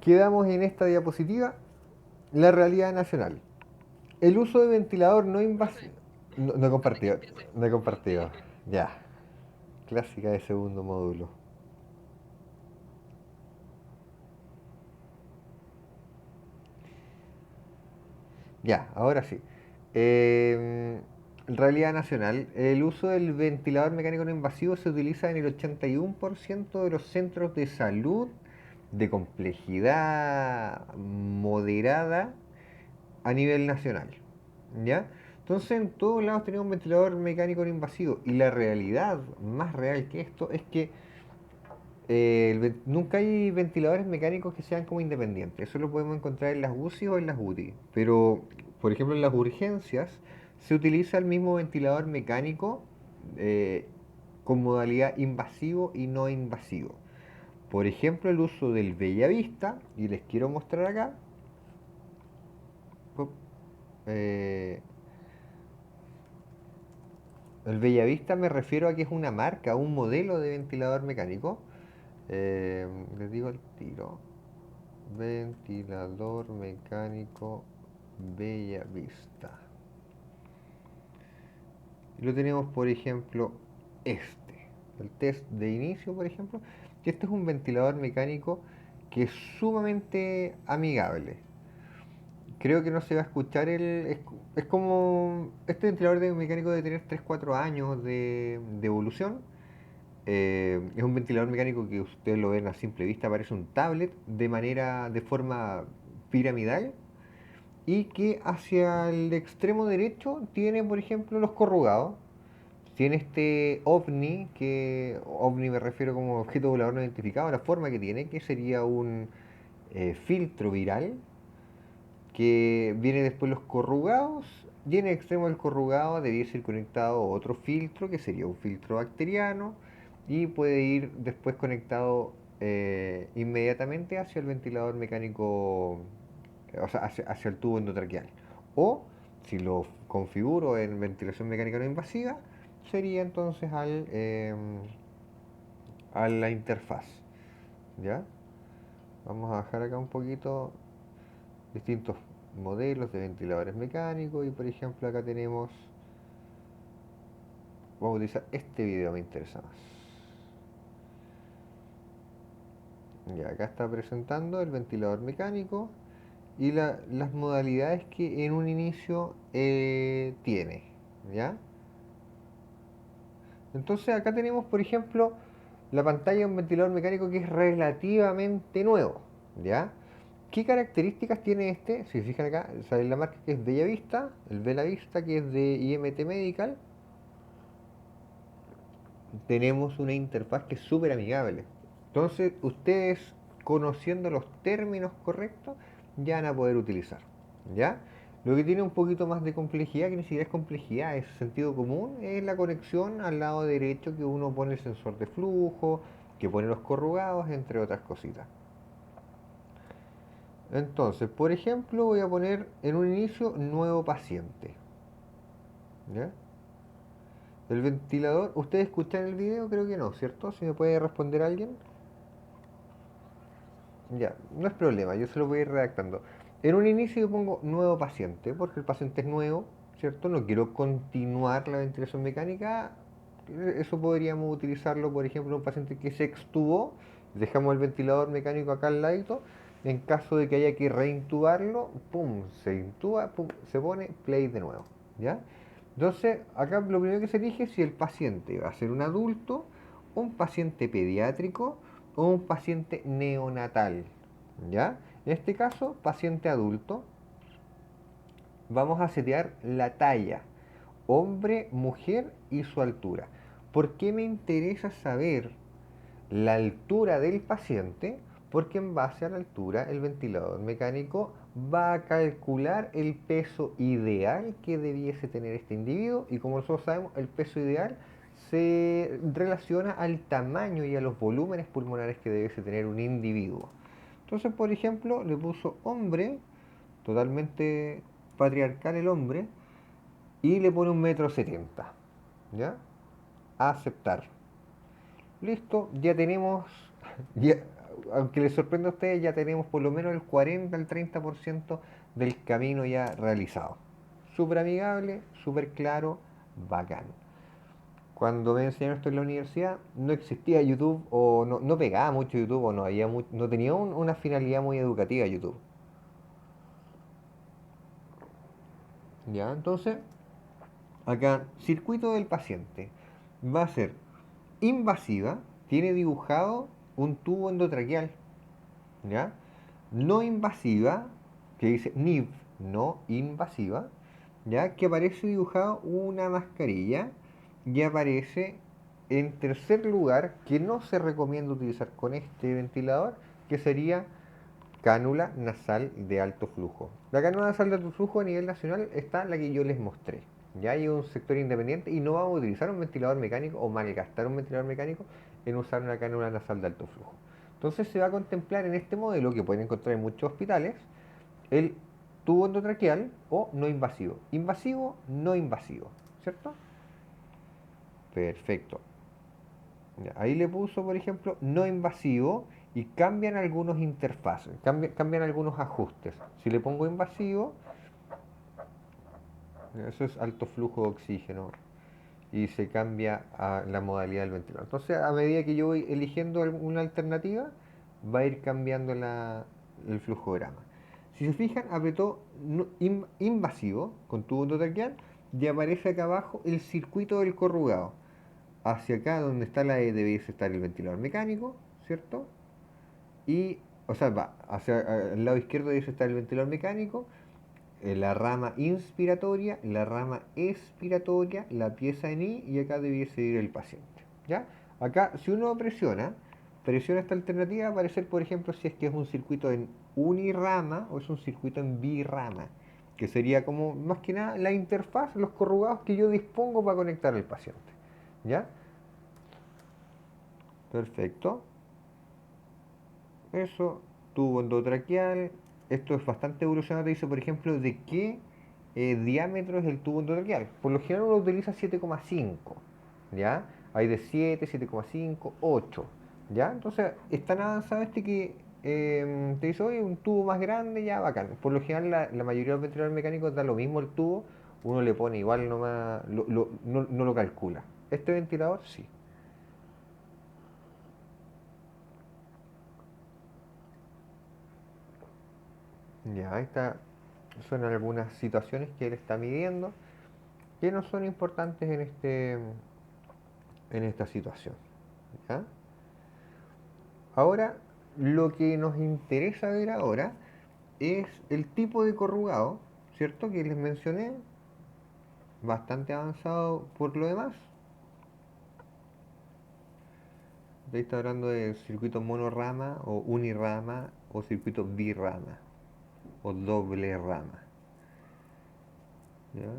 Quedamos en esta diapositiva la realidad nacional. El uso de ventilador no invasivo. Profe, No, no he antes que compartido. empiece, No he ok, compartido. Ya. Clásica de segundo módulo. Ya, ahora sí. Eh, Realidad nacional. El uso del ventilador mecánico no invasivo se utiliza en el 81% de los centros de salud de complejidad moderada a nivel nacional. ¿Ya? Entonces en todos lados tenemos un ventilador mecánico no invasivo. Y la realidad más real que esto es que nunca hay ventiladores mecánicos que sean como independientes. Eso lo podemos encontrar en las UCI o en las UTI. Pero, por ejemplo, en las urgencias se utiliza el mismo ventilador mecánico eh, con modalidad invasivo y no invasivo. Por ejemplo, el uso del Bellavista, y les quiero mostrar acá. eh, el Bellavista me refiero a que es una marca, un modelo de ventilador mecánico. Les digo el tiro. Ventilador mecánico Bella Vista. Y lo tenemos, por ejemplo, este. El test de inicio, por ejemplo. Que este es un ventilador mecánico que es sumamente amigable. Creo que no se va a escuchar es como... Este ventilador de mecánico debe tener 3 4 años de evolución. Es un ventilador mecánico que ustedes lo ven a simple vista, parece un tablet de forma piramidal y que hacia el extremo derecho tiene, por ejemplo, los corrugados. Tiene este ovni, que ovni me refiero como objeto volador no identificado, la forma que tiene, que sería un filtro viral, que viene después los corrugados, y en el extremo del corrugado debiese ir conectado a otro filtro, que sería un filtro bacteriano, y puede ir después conectado inmediatamente hacia el ventilador mecánico, o sea, hacia el tubo endotraqueal. O, si lo configuro en ventilación mecánica no invasiva, sería entonces a la interfaz. ¿Ya? Vamos a bajar acá un poquito distintos modelos de ventiladores mecánicos y por ejemplo acá tenemos, vamos a utilizar este video, me interesa más. Ya, acá está presentando el ventilador mecánico y las modalidades que en un inicio tiene, ¿ya? Entonces acá tenemos, por ejemplo, la pantalla de un ventilador mecánico que es relativamente nuevo, ¿ya? ¿Qué características tiene este? Si se fijan acá, sale la marca que es Bellavista, el Bellavista que es de IMT Medical. Tenemos una interfaz que es súper amigable. Entonces, ustedes conociendo los términos correctos, ya van a poder utilizar. ¿Ya? Lo que tiene un poquito más de complejidad, que ni siquiera es complejidad, es sentido común, es la conexión al lado derecho que uno pone el sensor de flujo, que pone los corrugados, entre otras cositas. Entonces, por ejemplo, voy a poner en un inicio nuevo paciente. ¿Ya? El ventilador, ¿ustedes escuchan el video? Creo que no, ¿cierto? Si me puede responder alguien. Ya, no es problema, yo se lo voy a ir redactando. En un inicio yo pongo nuevo paciente, porque el paciente es nuevo, ¿cierto? No quiero continuar la ventilación mecánica. Eso podríamos utilizarlo, por ejemplo, en un paciente que se extubó, dejamos el ventilador mecánico acá al ladito. En caso de que haya que reintubarlo, pum, se intuba, pum, se pone play de nuevo, ¿ya? Entonces, acá lo primero que se elige es si el paciente va a ser un adulto, un paciente pediátrico o un paciente neonatal. ¿Ya? En este caso, paciente adulto, vamos a setear la talla, hombre, mujer y su altura. ¿Por qué me interesa saber la altura del paciente? Porque en base a la altura el ventilador mecánico va a calcular el peso ideal que debiese tener este individuo y como nosotros sabemos el peso ideal se relaciona al tamaño y a los volúmenes pulmonares que debiese tener un individuo. Entonces, por ejemplo, le puso hombre, totalmente patriarcal el hombre, y le pone 1,70 m. ¿Ya? A aceptar. Listo, ya tenemos. Ya, aunque les sorprenda a ustedes, ya tenemos por lo menos el 40 al 30% del camino ya realizado. Súper amigable, súper claro, bacán. Cuando me enseñaron esto en la universidad, no existía YouTube o no pegaba mucho YouTube o no tenía una finalidad muy educativa YouTube. ¿Ya? Entonces, acá, circuito del paciente va a ser invasiva, tiene dibujado un tubo endotraqueal, ¿ya? No invasiva, que dice NIV, no invasiva, ¿ya? Que aparece dibujado una mascarilla y aparece en tercer lugar, que no se recomienda utilizar con este ventilador, que sería cánula nasal de alto flujo. La cánula nasal de alto flujo a nivel nacional está la que yo les mostré. Ya hay un sector independiente y no vamos a utilizar un ventilador mecánico o malgastar un ventilador mecánico en usar una cánula nasal de alto flujo. Entonces se va a contemplar en este modelo que pueden encontrar en muchos hospitales el tubo endotraqueal o no invasivo. Invasivo, no invasivo. ¿Cierto? Perfecto. Ya, ahí le puso, por ejemplo, no invasivo y cambian algunos interfaces, cambian algunos ajustes. Si le pongo invasivo, eso es alto flujo de oxígeno y se cambia a la modalidad del ventilador. Entonces, a medida que yo voy eligiendo una alternativa, va a ir cambiando el flujograma. Si se fijan, apretó invasivo con tubo endotraqueal y aparece acá abajo el circuito del corrugado. Hacia acá donde está la E debiese estar el ventilador mecánico, ¿cierto? Y, o sea, va, hacia el lado izquierdo debiese estar el ventilador mecánico, la rama inspiratoria, la rama expiratoria, la pieza en I y acá debiese ir el paciente, ¿ya? Acá, si uno presiona esta alternativa, va a aparecer, por ejemplo, si es que es un circuito en unirama o es un circuito en birama, que sería como, más que nada, la interfaz, los corrugados que yo dispongo para conectar al paciente, ¿ya? Perfecto. Eso, tubo endotraqueal. Esto es bastante evolucionado. Te dice, por ejemplo, de qué diámetro es el tubo endotraqueal. Por lo general uno utiliza 7,5. ¿Ya? Hay de 7, 7,5, 8. ¿Ya? Entonces, es tan avanzado este que te dice, oye, un tubo más grande, ya, bacán. Por lo general, la mayoría de los ventiladores mecánicos da lo mismo el tubo. Uno le pone igual nomás, no lo calcula. Este ventilador, sí. Ya, ahí está. Son algunas situaciones que él está midiendo que no son importantes en esta situación. ¿Ya? Ahora, lo que nos interesa ver ahora es el tipo de corrugado, ¿cierto? Que les mencioné, bastante avanzado por lo demás. Ahí está hablando de circuito monorama o unirama o circuito birama o doble rama. ¿Ya?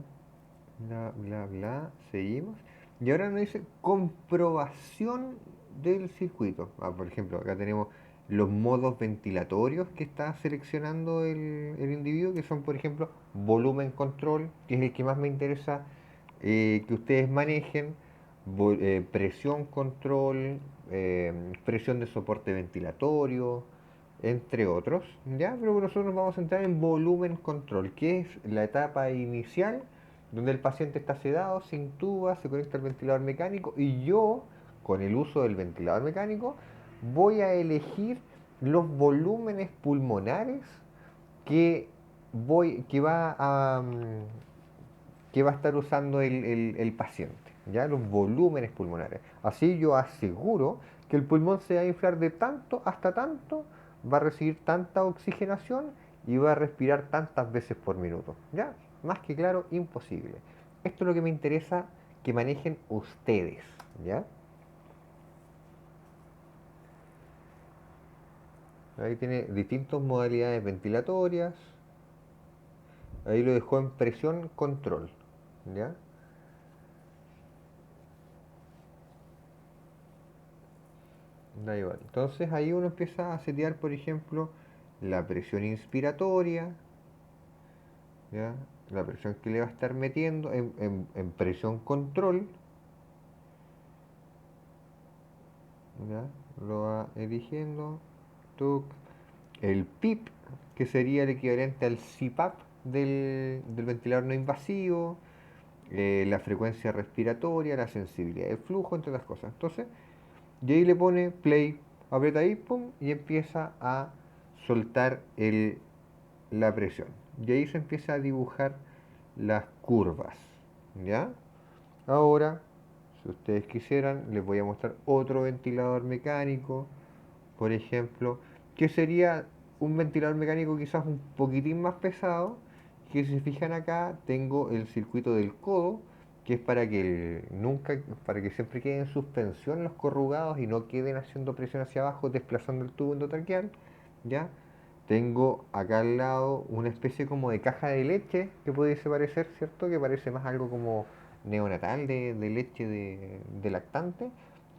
Bla, bla, bla. Seguimos. Y ahora nos dice comprobación del circuito. Por ejemplo, acá tenemos los modos ventilatorios que está seleccionando el individuo, que son, por ejemplo, volumen control, que es el que más me interesa que ustedes manejen, presión control, presión de soporte ventilatorio, entre otros, ¿ya? Pero nosotros nos vamos a centrar en volumen control, que es la etapa inicial donde el paciente está sedado, se intuba, se conecta al ventilador mecánico y yo, con el uso del ventilador mecánico, voy a elegir los volúmenes pulmonares que que que va a estar usando el paciente, ¿ya? Los volúmenes pulmonares. Así yo aseguro que el pulmón se va a inflar de tanto hasta tanto, va a recibir tanta oxigenación y va a respirar tantas veces por minuto, ¿ya? Más que claro, imposible. Esto es lo que me interesa que manejen ustedes, ¿ya? Ahí tiene distintas modalidades ventilatorias. Ahí lo dejó en presión control, ¿ya? Da igual. Entonces ahí uno empieza a setear, por ejemplo, la presión inspiratoria, ¿ya? La presión que le va a estar metiendo en presión control, ¿ya? Lo va eligiendo. tuc. El PIP, que sería el equivalente al CPAP del ventilador no invasivo, la frecuencia respiratoria, la sensibilidad del flujo, entre otras cosas. Entonces, y ahí le pone play, aprieta ahí, pum, y empieza a soltar la presión. Y ahí se empieza a dibujar las curvas. ¿Ya? Ahora, si ustedes quisieran, les voy a mostrar otro ventilador mecánico, por ejemplo, que sería un ventilador mecánico quizás un poquitín más pesado, que si se fijan acá tengo el circuito del codo, que es para que siempre queden en suspensión los corrugados y no queden haciendo presión hacia abajo, desplazando el tubo endotraqueal, ¿ya? Tengo acá al lado una especie como de caja de leche que pudiese parecer, ¿cierto? Que parece más algo como neonatal de leche de lactante,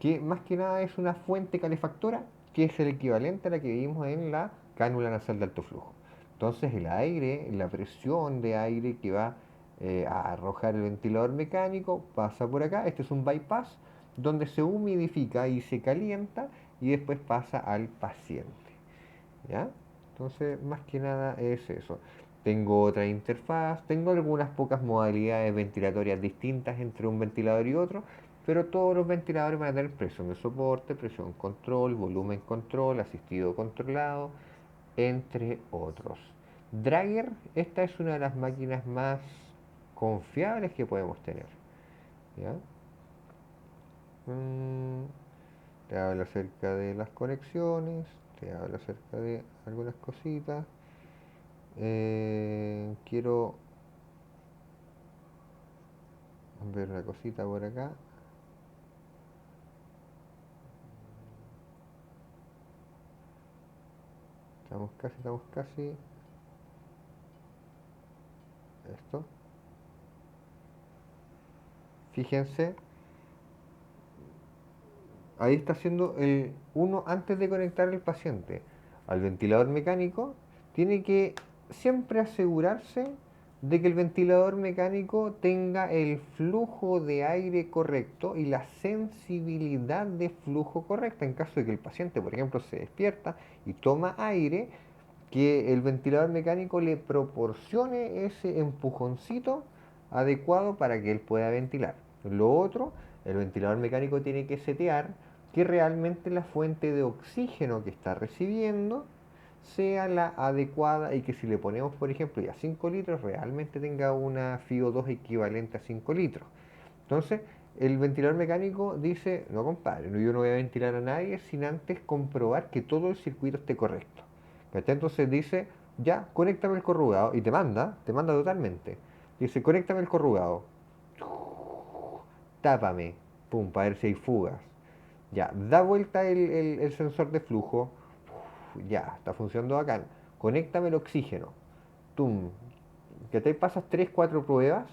que más que nada es una fuente calefactora, que es el equivalente a la que vimos en la cánula nasal de alto flujo. Entonces el aire, la presión de aire que va a arrojar el ventilador mecánico pasa por acá. Este es un bypass donde se humidifica y se calienta y después pasa al paciente. ¿Ya? Entonces, más que nada es eso. Tengo otra interfaz, tengo algunas pocas modalidades ventilatorias distintas entre un ventilador y otro, pero todos los ventiladores van a tener presión de soporte, presión control, volumen control, asistido controlado, entre otros. Drager, esta es una de las máquinas más confiables que podemos tener. ¿Ya? Mm, Te habla acerca de las conexiones, te habla acerca de algunas cositas. Quiero ver una cosita por acá. Estamos casi. Esto. Fíjense, ahí está haciendo el uno antes de conectar el paciente al ventilador mecánico. Tiene que siempre asegurarse de que el ventilador mecánico tenga el flujo de aire correcto y la sensibilidad de flujo correcta. En caso de que el paciente, por ejemplo, se despierta y toma aire, que el ventilador mecánico le proporcione ese empujoncito adecuado para que él pueda ventilar. Lo otro, el ventilador mecánico tiene que setear que realmente la fuente de oxígeno que está recibiendo sea la adecuada y que si le ponemos, por ejemplo, ya 5 litros, realmente tenga una FiO2 equivalente a 5 litros. Entonces, el ventilador mecánico dice, no compadre, yo no voy a ventilar a nadie sin antes comprobar que todo el circuito esté correcto. ¿Cachai? Entonces dice, ya, conéctame el corrugado y te manda totalmente. Dice, conéctame el corrugado, tápame, pum, para ver si hay fugas. Ya, da vuelta el sensor de flujo, ya, está funcionando bacán. Conéctame el oxígeno, tum, que te pasas 3 4 pruebas,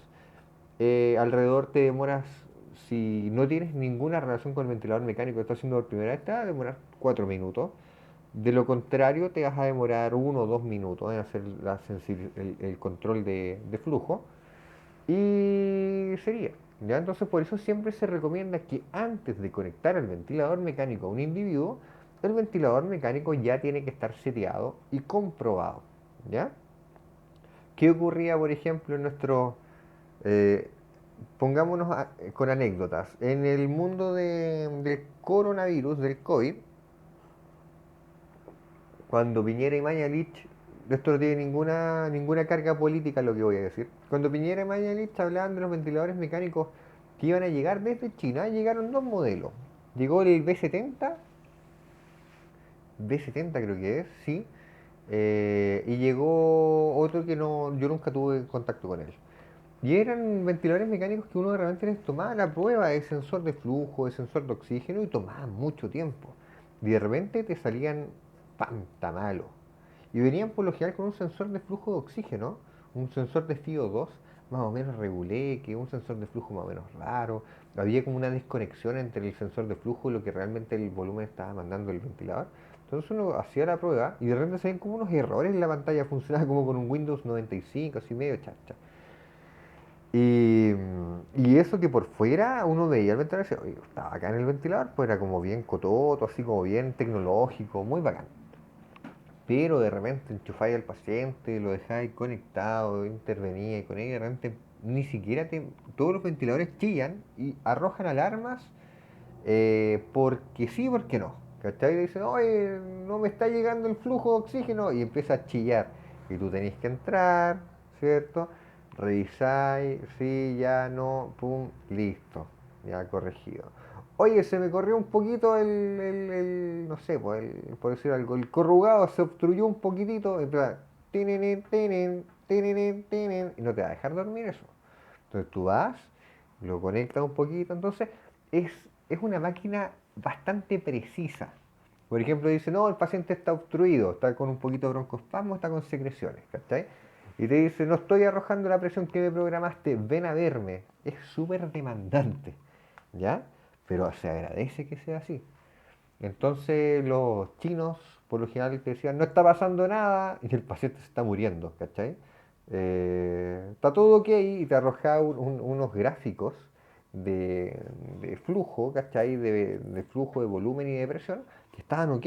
alrededor te demoras, si no tienes ninguna relación con el ventilador mecánico que estás haciendo por primera vez, te va a demorar 4 minutos. De lo contrario, te vas a demorar 1 o 2 minutos en hacer el control de flujo. Y sería. ¿Ya? Entonces, por eso siempre se recomienda que antes de conectar el ventilador mecánico a un individuo, el ventilador mecánico ya tiene que estar seteado y comprobado. ¿Ya? ¿Qué ocurría, por ejemplo, en nuestro... eh, pongámonos con anécdotas. En el mundo del coronavirus, del COVID, cuando Piñera y Mañalich, esto no tiene ninguna carga política lo que voy a decir, cuando Piñera y Mañalich hablaban de los ventiladores mecánicos que iban a llegar desde China, llegaron dos modelos. Llegó el B70, B70 creo que es, sí, y llegó otro que no, yo nunca tuve contacto con él. Y eran ventiladores mecánicos que uno realmente les tomaba la prueba de sensor de flujo, de sensor de oxígeno y tomaban mucho tiempo. Y de repente te salían, ¡pam!, está malo. Y venían por lo general con un sensor de flujo de oxígeno, un sensor de FiO2 más o menos reguleque, un sensor de flujo más o menos raro. Había como una desconexión entre el sensor de flujo y lo que realmente el volumen estaba mandando el ventilador. Entonces uno hacía la prueba y de repente se ven como unos errores en la pantalla, funcionaba como con un Windows 95, así medio chacha. Y eso que por fuera uno veía el ventilador y decía, oye, estaba acá en el ventilador, pues era como bien cototo, así como bien tecnológico, muy bacán. pero de repente enchufáis al paciente, lo dejáis conectado, intervenía y con él, de repente ni siquiera todos los ventiladores chillan y arrojan alarmas porque sí, porque no. ¿Cachai? Y dicen, oye, no me está llegando el flujo de oxígeno y empieza a chillar. Y tú tenés que entrar, ¿cierto? Revisáis, sí, ya no, pum, listo, ya corregido. Oye, se me corrió un poquito no sé, pues por decir algo, el corrugado se obstruyó un poquitito, y empieza, tininin, tinin, tininin, tinin, y no te va a dejar dormir eso. Entonces tú vas, lo conectas un poquito, entonces es, es una máquina bastante precisa. Por ejemplo, dice, no, el paciente está obstruido, está con un poquito de broncoespasmo, está con secreciones, ¿cachai? Y te dice, no estoy arrojando la presión que me programaste, ven a verme. Es súper demandante, ¿ya? Pero se agradece que sea así. Entonces los chinos, por lo general, te decían, no está pasando nada, y el paciente se está muriendo, ¿cachai? Está todo ok, y te arroja unos gráficos de, de flujo, ¿cachai? De flujo, de volumen y de presión, que estaban ok.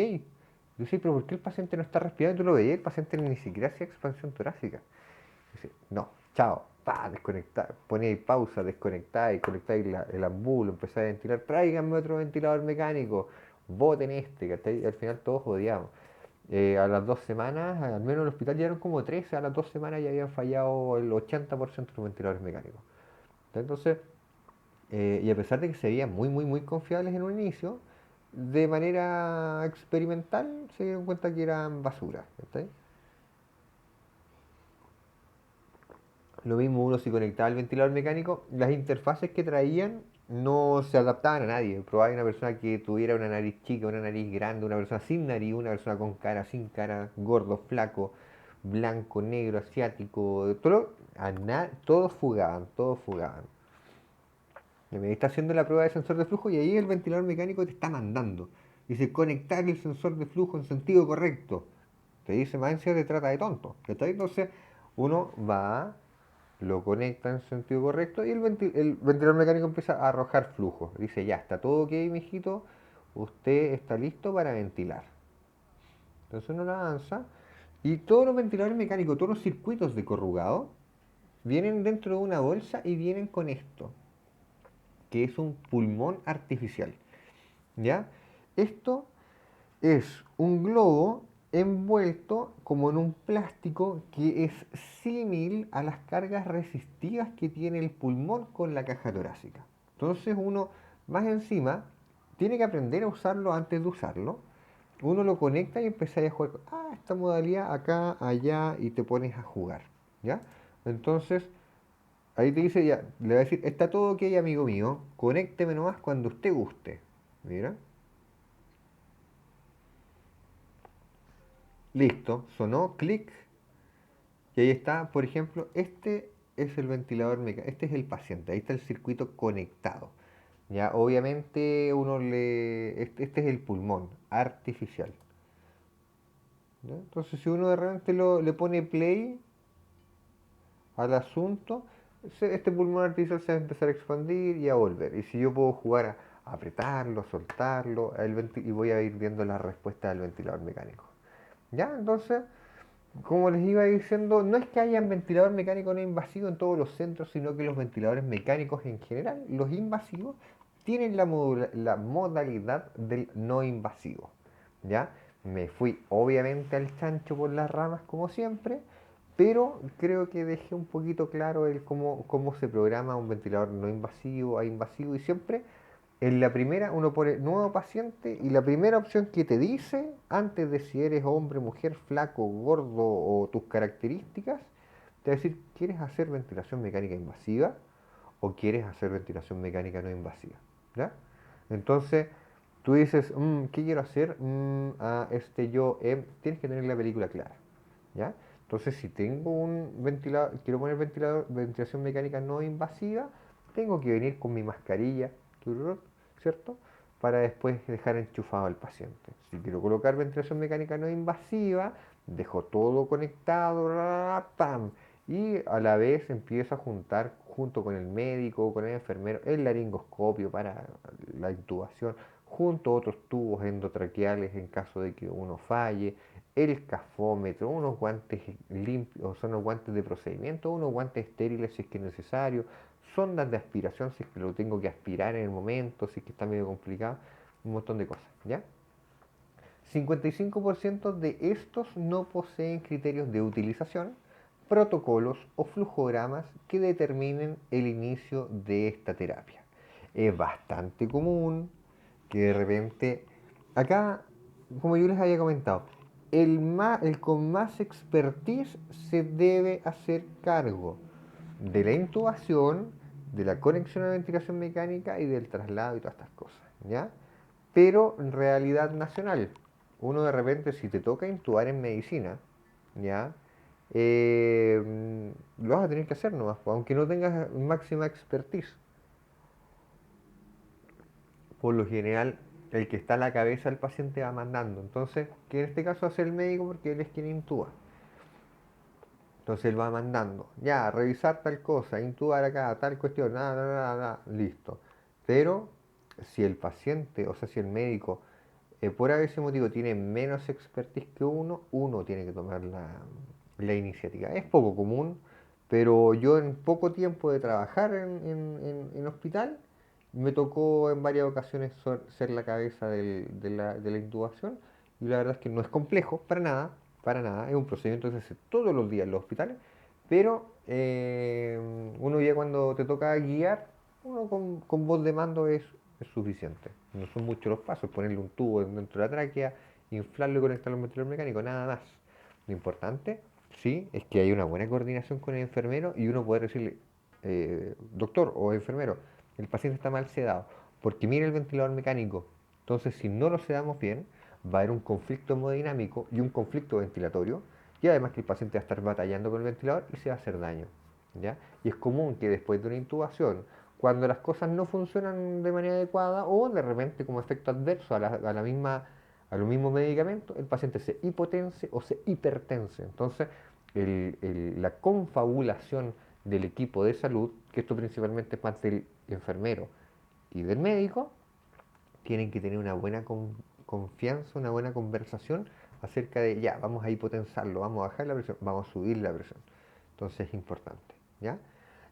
Yo sé, pero ¿por qué el paciente no está respirando? Y tú lo veías, el paciente ni siquiera hacía expansión torácica. Dice, no, chao, pa, desconectar, ponéis pausa, desconectáis, conectáis el ambulo, empezáis a ventilar, tráiganme otro ventilador mecánico, boten este, ¿cachai? Y al final todos odiamos. A las 2 semanas, al menos en el hospital ya eran como 13, a las 2 semanas ya habían fallado el 80% de los ventiladores mecánicos. Entonces, y a pesar de que se veían muy, muy, muy confiables en un inicio, de manera experimental se dieron cuenta que eran basura. ¿Cachai? Lo mismo uno si conectaba el ventilador mecánico, las interfaces que traían no se adaptaban a nadie. Probaba una persona que tuviera una nariz chica, una nariz grande, una persona sin nariz, una persona con cara, sin cara, gordo, flaco, blanco, negro, asiático, todos fugaban, todos fugaban. Y me está haciendo la prueba de sensor de flujo y ahí el ventilador mecánico te está mandando. Dice conectar el sensor de flujo en sentido correcto. Te dice más encima te trata de tonto. ¿Cachai? Entonces uno va, lo conecta en sentido correcto y el ventilador mecánico empieza a arrojar flujo. Dice, ya, está todo ok, mijito, usted está listo para ventilar. Entonces uno lo avanza y todos los ventiladores mecánicos, todos los circuitos de corrugado, vienen dentro de una bolsa y vienen con esto, que es un pulmón artificial. ¿Ya? Esto es un globo envuelto como en un plástico que es símil a las cargas resistivas que tiene el pulmón con la caja torácica. Entonces uno, más encima, tiene que aprender a usarlo antes de usarlo. Uno lo conecta y empieza a jugar. Esta modalidad acá, allá, y te pones a jugar. ¿Ya? Entonces, ahí te dice ya, le va a decir, está todo ok, amigo mío, conécteme nomás cuando usted guste. Mira. Listo, sonó, clic, y ahí está, por ejemplo, este es el ventilador mecánico, este es el paciente, ahí está el circuito conectado. Ya, obviamente este es el pulmón artificial. ¿Ya? Entonces, si uno de repente le pone play al asunto, este pulmón artificial se va a empezar a expandir y a volver. Y si yo puedo jugar a apretarlo, soltarlo, y voy a ir viendo la respuesta del ventilador mecánico. ¿Ya? Entonces, como les iba diciendo, no es que haya ventilador mecánico no invasivo en todos los centros, sino que los ventiladores mecánicos en general, los invasivos, tienen la modalidad del no invasivo. ¿Ya? Me fui obviamente al chancho por las ramas como siempre, pero creo que dejé un poquito claro cómo se programa un ventilador no invasivo a invasivo y siempre en la primera uno pone nuevo paciente y la primera opción que te dice, antes de si eres hombre, mujer, flaco, gordo o tus características, te va a decir, ¿quieres hacer ventilación mecánica invasiva o quieres hacer ventilación mecánica no invasiva? ¿Ya? Entonces, tú dices, ¿qué quiero hacer? Tienes que tener la película clara. ¿Ya? Entonces, si tengo un ventilador, quiero poner ventilación mecánica no invasiva, tengo que venir con mi mascarilla, ¿cierto? Para después dejar enchufado al paciente. Si quiero colocar ventilación mecánica no invasiva, dejo todo conectado, ¡pam! Y a la vez empiezo a junto con el médico, con el enfermero, el laringoscopio para la intubación, junto a otros tubos endotraqueales en caso de que uno falle, el cafómetro, unos guantes limpios, son unos guantes de procedimiento, unos guantes estériles si es que es necesario, sondas de aspiración si es que lo tengo que aspirar en el momento, si es que está medio complicado, un montón de cosas, ¿ya? 55% de estos no poseen criterios de utilización, protocolos o flujogramas que determinen el inicio de esta terapia. Es bastante común que de repente, acá, como yo les había comentado, el con más expertise se debe hacer cargo de la intubación, de la conexión a la ventilación mecánica y del traslado y todas estas cosas, ¿ya? Pero en realidad nacional, uno de repente si te toca intubar en medicina, ¿ya? Lo vas a tener que hacer nomás, pues, aunque no tengas máxima expertise. Por lo general, el que está a la cabeza del paciente va mandando. Entonces, que en este caso hace el médico porque él es quien intuba. Entonces él va mandando, ya, revisar tal cosa, intubar acá, tal cuestión, nada, nada, nada, listo. Pero si el paciente, o sea, si el médico, por ese motivo tiene menos expertise que uno tiene que tomar la iniciativa. Es poco común, pero yo en poco tiempo de trabajar en hospital, me tocó en varias ocasiones ser la cabeza de la intubación y la verdad es que no es complejo, para nada, es un procedimiento que se hace todos los días en los hospitales, pero uno ya cuando te toca guiar, uno con voz de mando es suficiente. No son muchos los pasos, ponerle un tubo dentro de la tráquea, inflarlo y conectarlo al ventilador mecánico, nada más. Lo importante, sí, es que hay una buena coordinación con el enfermero y uno puede decirle, doctor o enfermero, el paciente está mal sedado, porque mire el ventilador mecánico. Entonces, si no lo sedamos bien, va a haber un conflicto hemodinámico y un conflicto ventilatorio, y además que el paciente va a estar batallando con el ventilador y se va a hacer daño, ¿ya? Y es común que después de una intubación, cuando las cosas no funcionan de manera adecuada o de repente como efecto adverso a los mismos medicamentos, el paciente se hipotense o se hipertense. Entonces, la confabulación del equipo de salud, que esto principalmente es más del enfermero y del médico, tienen que tener una buena confianza, una buena conversación acerca de, ya, vamos a hipotensarlo, vamos a bajar la presión, vamos a subir la presión. Entonces es importante, ¿ya?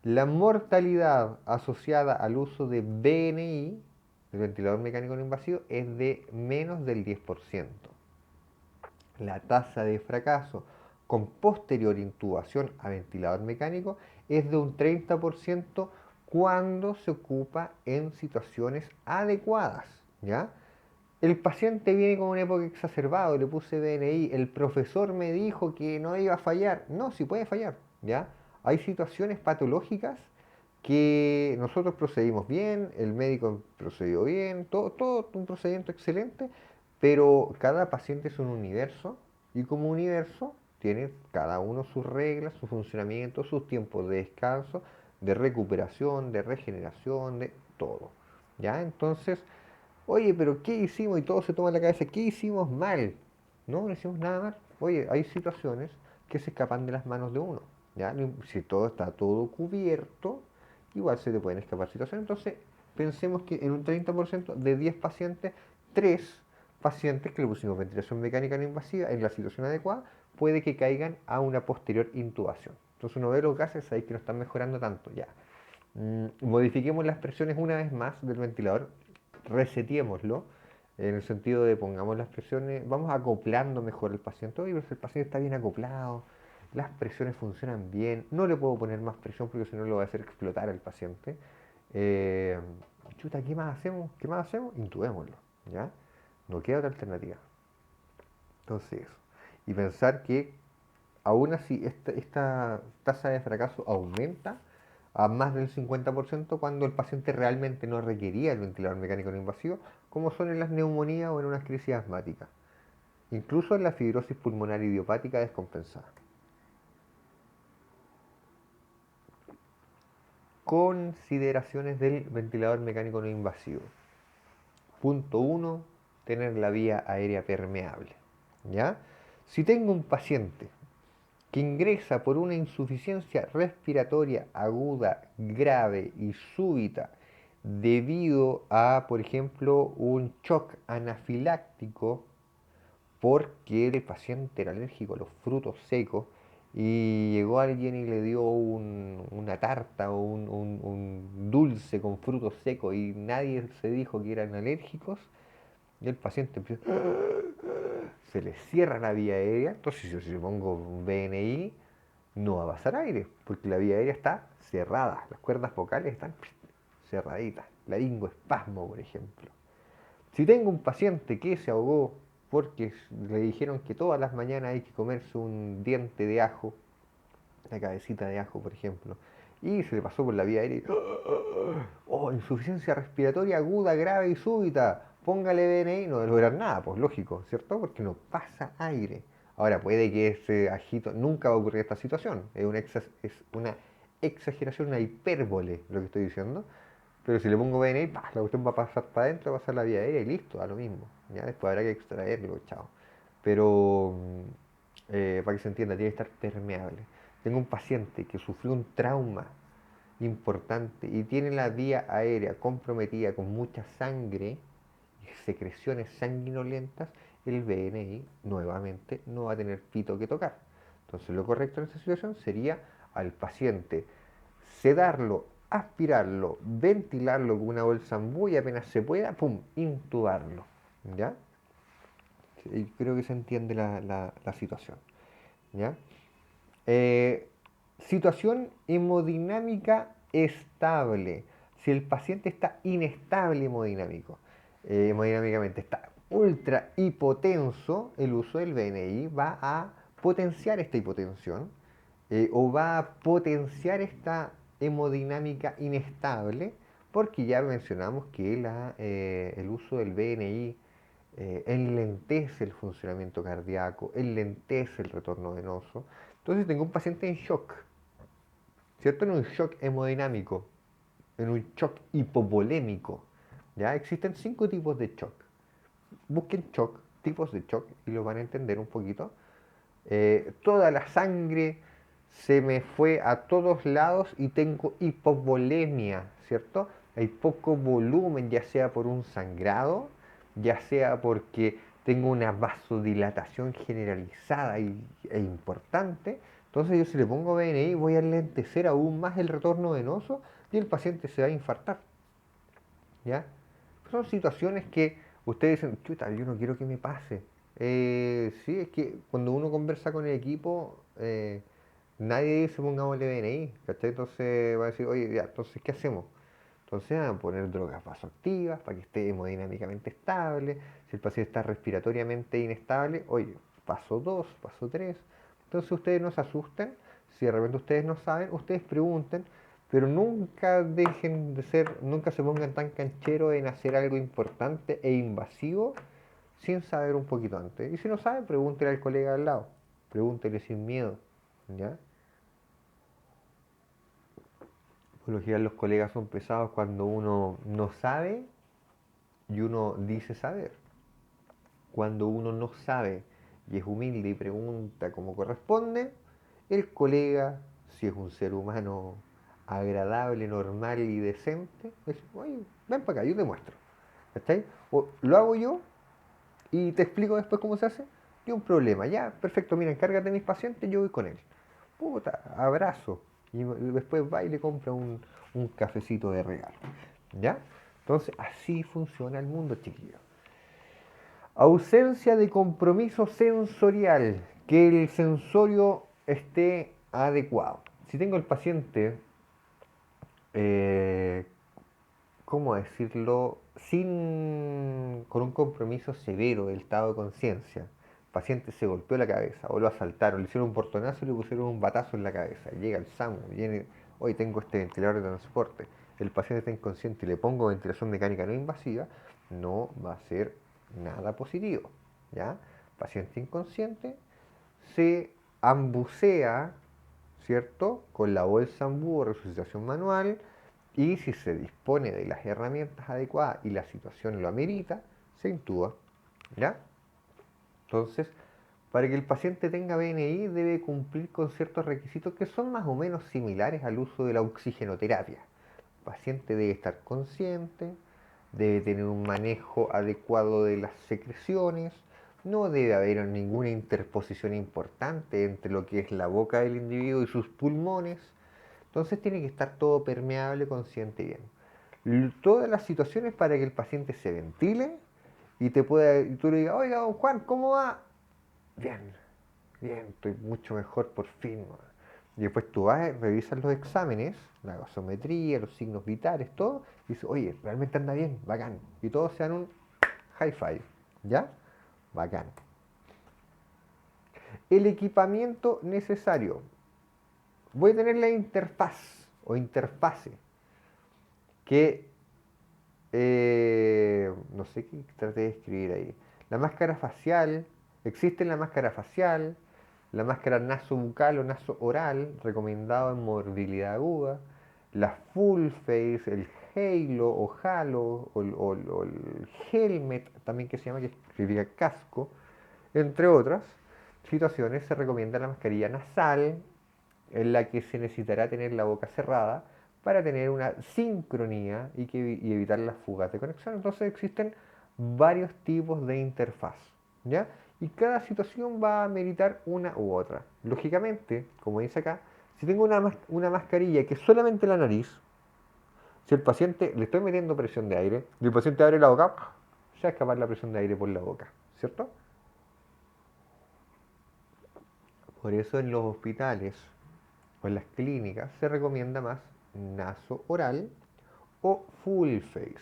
La mortalidad asociada al uso de BNI, el ventilador mecánico no invasivo, es de menos del 10%. La tasa de fracaso con posterior intubación a ventilador mecánico es de un 30% cuando se ocupa en situaciones adecuadas, ¿ya? El paciente viene con una época exacerbado, le puse BNI, el profesor me dijo que no iba a fallar. No, sí puede fallar, ¿ya? Hay situaciones patológicas que nosotros procedimos bien, el médico procedió bien, todo un procedimiento excelente, pero cada paciente es un universo y como universo tiene cada uno sus reglas, su funcionamiento, sus tiempos de descanso, de recuperación, de regeneración, de todo, ¿ya? Entonces, oye, pero ¿qué hicimos? Y todo se toma en la cabeza, ¿qué hicimos mal? No hicimos nada mal. Oye, hay situaciones que se escapan de las manos de uno, ¿ya? Si todo está todo cubierto, igual se te pueden escapar situaciones. Entonces, pensemos que en un 30% de 10 pacientes, 3 pacientes que le pusimos ventilación mecánica no invasiva en la situación adecuada, puede que caigan a una posterior intubación. Entonces uno ve los gases ahí que no están mejorando tanto, ya. Modifiquemos las presiones una vez más del ventilador, reseteémoslo, en el sentido de pongamos las presiones, vamos acoplando mejor al paciente. Oye, pero si el paciente está bien acoplado, las presiones funcionan bien, no le puedo poner más presión porque si no lo va a hacer explotar al paciente. Eh, Chuta, ¿qué más hacemos? ¿Qué más hacemos? Intubémoslo, ¿ya? No queda otra alternativa. Entonces, eso. Y pensar que aún así esta tasa de fracaso aumenta a más del 50% cuando el paciente realmente no requería el ventilador mecánico no invasivo, como son en las neumonías o en unas crisis asmáticas, incluso en la fibrosis pulmonar idiopática descompensada. Consideraciones del ventilador mecánico no invasivo. Punto uno, tener la vía aérea permeable. ¿Ya? Si tengo un paciente que ingresa por una insuficiencia respiratoria aguda, grave y súbita debido a, por ejemplo, un shock anafiláctico porque el paciente era alérgico a los frutos secos y llegó alguien y le dio una tarta o un dulce con frutos secos y nadie se dijo que eran alérgicos y el paciente empieza, se le cierra la vía aérea, entonces si yo pongo un BNI no va a pasar aire porque la vía aérea está cerrada, las cuerdas vocales están cerraditas, laringoespasmo por ejemplo. Si tengo un paciente que se ahogó porque le dijeron que todas las mañanas hay que comerse un diente de ajo, una cabecita de ajo, por ejemplo, y se le pasó por la vía aérea, oh, insuficiencia respiratoria aguda, grave y súbita, póngale BNI, no va a lograr nada, pues lógico, ¿cierto? Porque no pasa aire. Ahora, puede que ese agito, nunca va a ocurrir esta situación, es una exageración, una hipérbole lo que estoy diciendo, pero si le pongo BNI, ¡pah!, la cuestión va a pasar para adentro, va a pasar la vía aérea y listo, a lo mismo. ¿Ya? Después habrá que extraerlo, chao. Pero, para que se entienda, tiene que estar permeable. Tengo un paciente que sufrió un trauma importante y tiene la vía aérea comprometida con mucha sangre y secreciones sanguinolentas, el BNI nuevamente no va a tener pito que tocar. Entonces lo correcto en esta situación sería al paciente sedarlo, aspirarlo, ventilarlo con una bolsa y apenas se pueda, pum, intubarlo. ¿Ya? Y creo que se entiende la situación. ¿Ya? Eh, Situación hemodinámica estable. Si el paciente está inestable hemodinámicamente, está ultra hipotenso, el uso del BNI va a potenciar esta hipotensión o va a potenciar esta hemodinámica inestable, porque ya mencionamos que el uso del BNI enlentece el funcionamiento cardíaco, enlentece el retorno venoso. Entonces tengo un paciente en shock, ¿cierto? En un shock hemodinámico, en un shock hipovolémico. ¿Ya? Existen 5 tipos de shock. Busquen shock, tipos de shock, y lo van a entender un poquito. Toda la sangre se me fue a todos lados y tengo hipovolemia, ¿cierto? Hay poco volumen, ya sea por un sangrado, ya sea porque tengo una vasodilatación generalizada e importante. Entonces yo si le pongo BNI voy a enlentecer aún más el retorno venoso y el paciente se va a infartar, ¿ya? Son situaciones que ustedes dicen, chuta, yo no quiero que me pase. Sí, es que cuando uno conversa con el equipo, nadie dice pongámosle BNI, ¿cachai? Entonces va a decir, oye, ya, entonces, ¿qué hacemos? Entonces van a poner drogas vasoactivas para que esté hemodinámicamente estable. Si el paciente está respiratoriamente inestable, oye, paso 2, paso 3. Entonces ustedes no se asusten. Si de repente ustedes no saben, ustedes pregunten, pero nunca dejen de ser, nunca se pongan tan cancheros en hacer algo importante e invasivo sin saber un poquito antes. Y si no saben, pregúntele al colega al lado. Pregúntele sin miedo. ¿Ya? Por lo general los colegas son pesados cuando uno no sabe y uno dice saber. Cuando uno no sabe y es humilde y pregunta como corresponde, el colega, si es un ser humano agradable, normal y decente, es, oye, ven para acá, yo te muestro. ¿Cachai? O lo hago yo y te explico después cómo se hace. Y un problema, ya, perfecto, mira, encárgate de mis pacientes, yo voy con él. Puta, abrazo. Y después va y le compra un cafecito de regalo. ¿Ya? Entonces, así funciona el mundo, chiquillos. Ausencia de compromiso sensorial, que el sensorio esté adecuado. Si tengo el paciente, eh, ¿cómo decirlo? Con un compromiso severo del estado de conciencia. El paciente se golpeó la cabeza o lo asaltaron, le hicieron un portonazo y le pusieron un batazo en la cabeza. Llega el SAMU, viene, hoy tengo este ventilador de transporte. El paciente está inconsciente y le pongo ventilación mecánica no invasiva, no va a ser nada positivo. ¿Ya? Paciente inconsciente se ambucea, ¿cierto? Con la bolsa ambú o resucitación manual, y si se dispone de las herramientas adecuadas y la situación lo amerita, se intuba. ¿Ya? Entonces, para que el paciente tenga BNI debe cumplir con ciertos requisitos que son más o menos similares al uso de la oxigenoterapia. paciente debe estar consciente, debe tener un manejo adecuado de las secreciones, no debe haber ninguna interposición importante entre lo que es la boca del individuo y sus pulmones. Entonces tiene que estar todo permeable, consciente y bien. Todas las situaciones para que el paciente se ventile y tú le digas, oiga, don Juan, ¿cómo va? Bien, bien, estoy mucho mejor por fin. Y después tú vas, revisas los exámenes, la gasometría, los signos vitales, todo, y dices, oye, realmente anda bien, bacán. Y todos se dan un high five, ¿ya? Bacán. El equipamiento necesario. Voy a tener la interfaz o interfase que no sé qué traté de escribir ahí. La máscara facial, existe la máscara facial, la máscara nasobucal o naso-oral, recomendado en morbilidad aguda, la full face, el halo o halo, o el helmet, también que se llama, que significa casco, entre otras situaciones se recomienda la mascarilla nasal, en la que se necesitará tener la boca cerrada para tener una sincronía y evitar las fugas de conexión. Entonces existen varios tipos de interfaz, ¿ya? Y cada situación va a meritar una u otra. Lógicamente, como dice acá, si tengo una mascarilla que es solamente la nariz, si el paciente le estoy metiendo presión de aire y el paciente abre la boca, se va a escapar la presión de aire por la boca, ¿cierto? Por eso en los hospitales o en las clínicas se recomienda más naso oral o full face.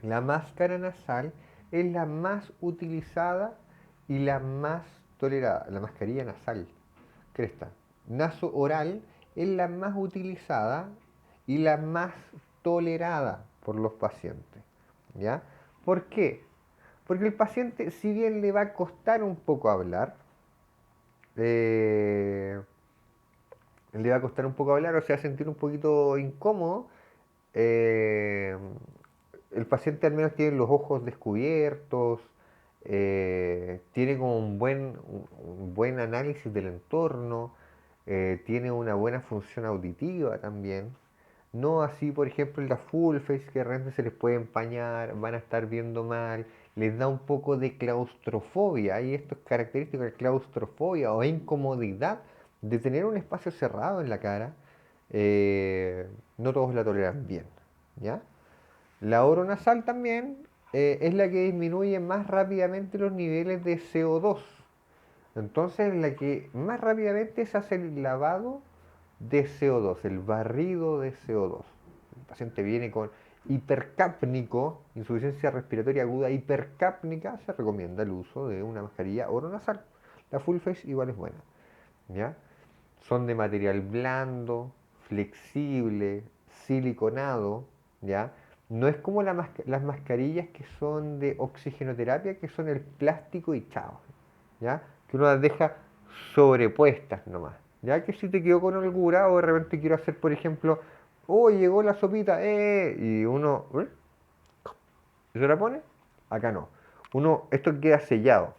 La máscara nasal es la más utilizada y la más tolerada. La mascarilla nasal, cresta. Naso oral es la más utilizada y la más tolerada por los pacientes. ¿Ya? ¿Por qué? Porque el paciente, si bien le va a costar un poco hablar, eh, le va a costar un poco hablar o se va a sentir un poquito incómodo, eh, el paciente al menos tiene los ojos descubiertos, tiene como un buen análisis del entorno, tiene una buena función auditiva también. No así, por ejemplo, en la full face que de repente se les puede empañar, van a estar viendo mal, les da un poco de claustrofobia. Y esto es característico de claustrofobia o incomodidad de tener un espacio cerrado en la cara. No todos la toleran bien, ¿ya? La oronasal también es la que disminuye más rápidamente los niveles de CO2. Entonces, la que más rápidamente se hace el lavado de CO2, el barrido de CO2. El paciente viene con hipercápnico, insuficiencia respiratoria aguda hipercápnica, se recomienda el uso de una mascarilla oronasal. La full face igual es buena, ¿ya? Son de material blando, flexible, siliconado, ¿ya? No es como las mascarillas que son de oxigenoterapia, que son el plástico y chao, ¿ya? Que uno las deja sobrepuestas nomás, ¿ya? Que si te quedó con holgura o de repente quiero hacer, por ejemplo, oh, llegó la sopita, y uno, ¿se la pone? Acá no. Esto queda sellado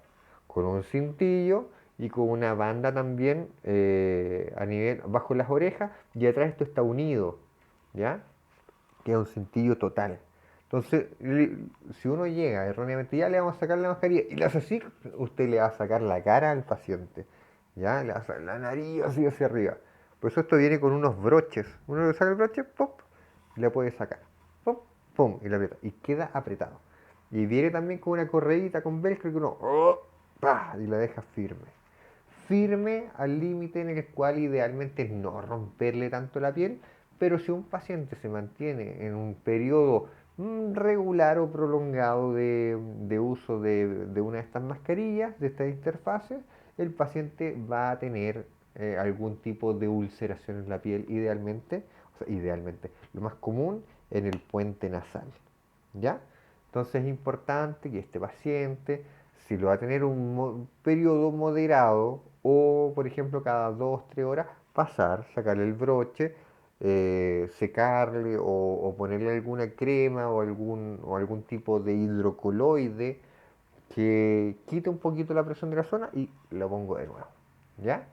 con un cintillo y con una banda también a nivel, bajo las orejas, y atrás esto está unido, ¿ya? Queda un cintillo total. Entonces, si uno llega erróneamente, ya le vamos a sacar la mascarilla y le hace así, usted le va a sacar la cara al paciente, ¿ya? Le va a sacar la nariz así hacia arriba. Por eso esto viene con unos broches. Uno le saca el broche, ¡pop! Y la puede sacar. ¡Pum! ¡Pum! Y la aprieta. Y queda apretado. Y viene también con una correíta con velcro que uno, ¡oh! ¡Pah! Y la deja firme. Firme al límite en el cual idealmente es no romperle tanto la piel, pero si un paciente se mantiene en un periodo regular o prolongado de uso de una de estas mascarillas, de estas interfaces, el paciente va a tener algún tipo de ulceración en la piel, idealmente, o sea, idealmente, lo más común en el puente nasal, ¿ya? Entonces es importante que este paciente, si lo va a tener un periodo moderado o, por ejemplo, cada 2 3 horas, pasar, sacarle el broche, secarle o ponerle alguna crema o algún tipo de hidrocoloide que quite un poquito la presión de la zona y lo pongo de nuevo, ¿ya?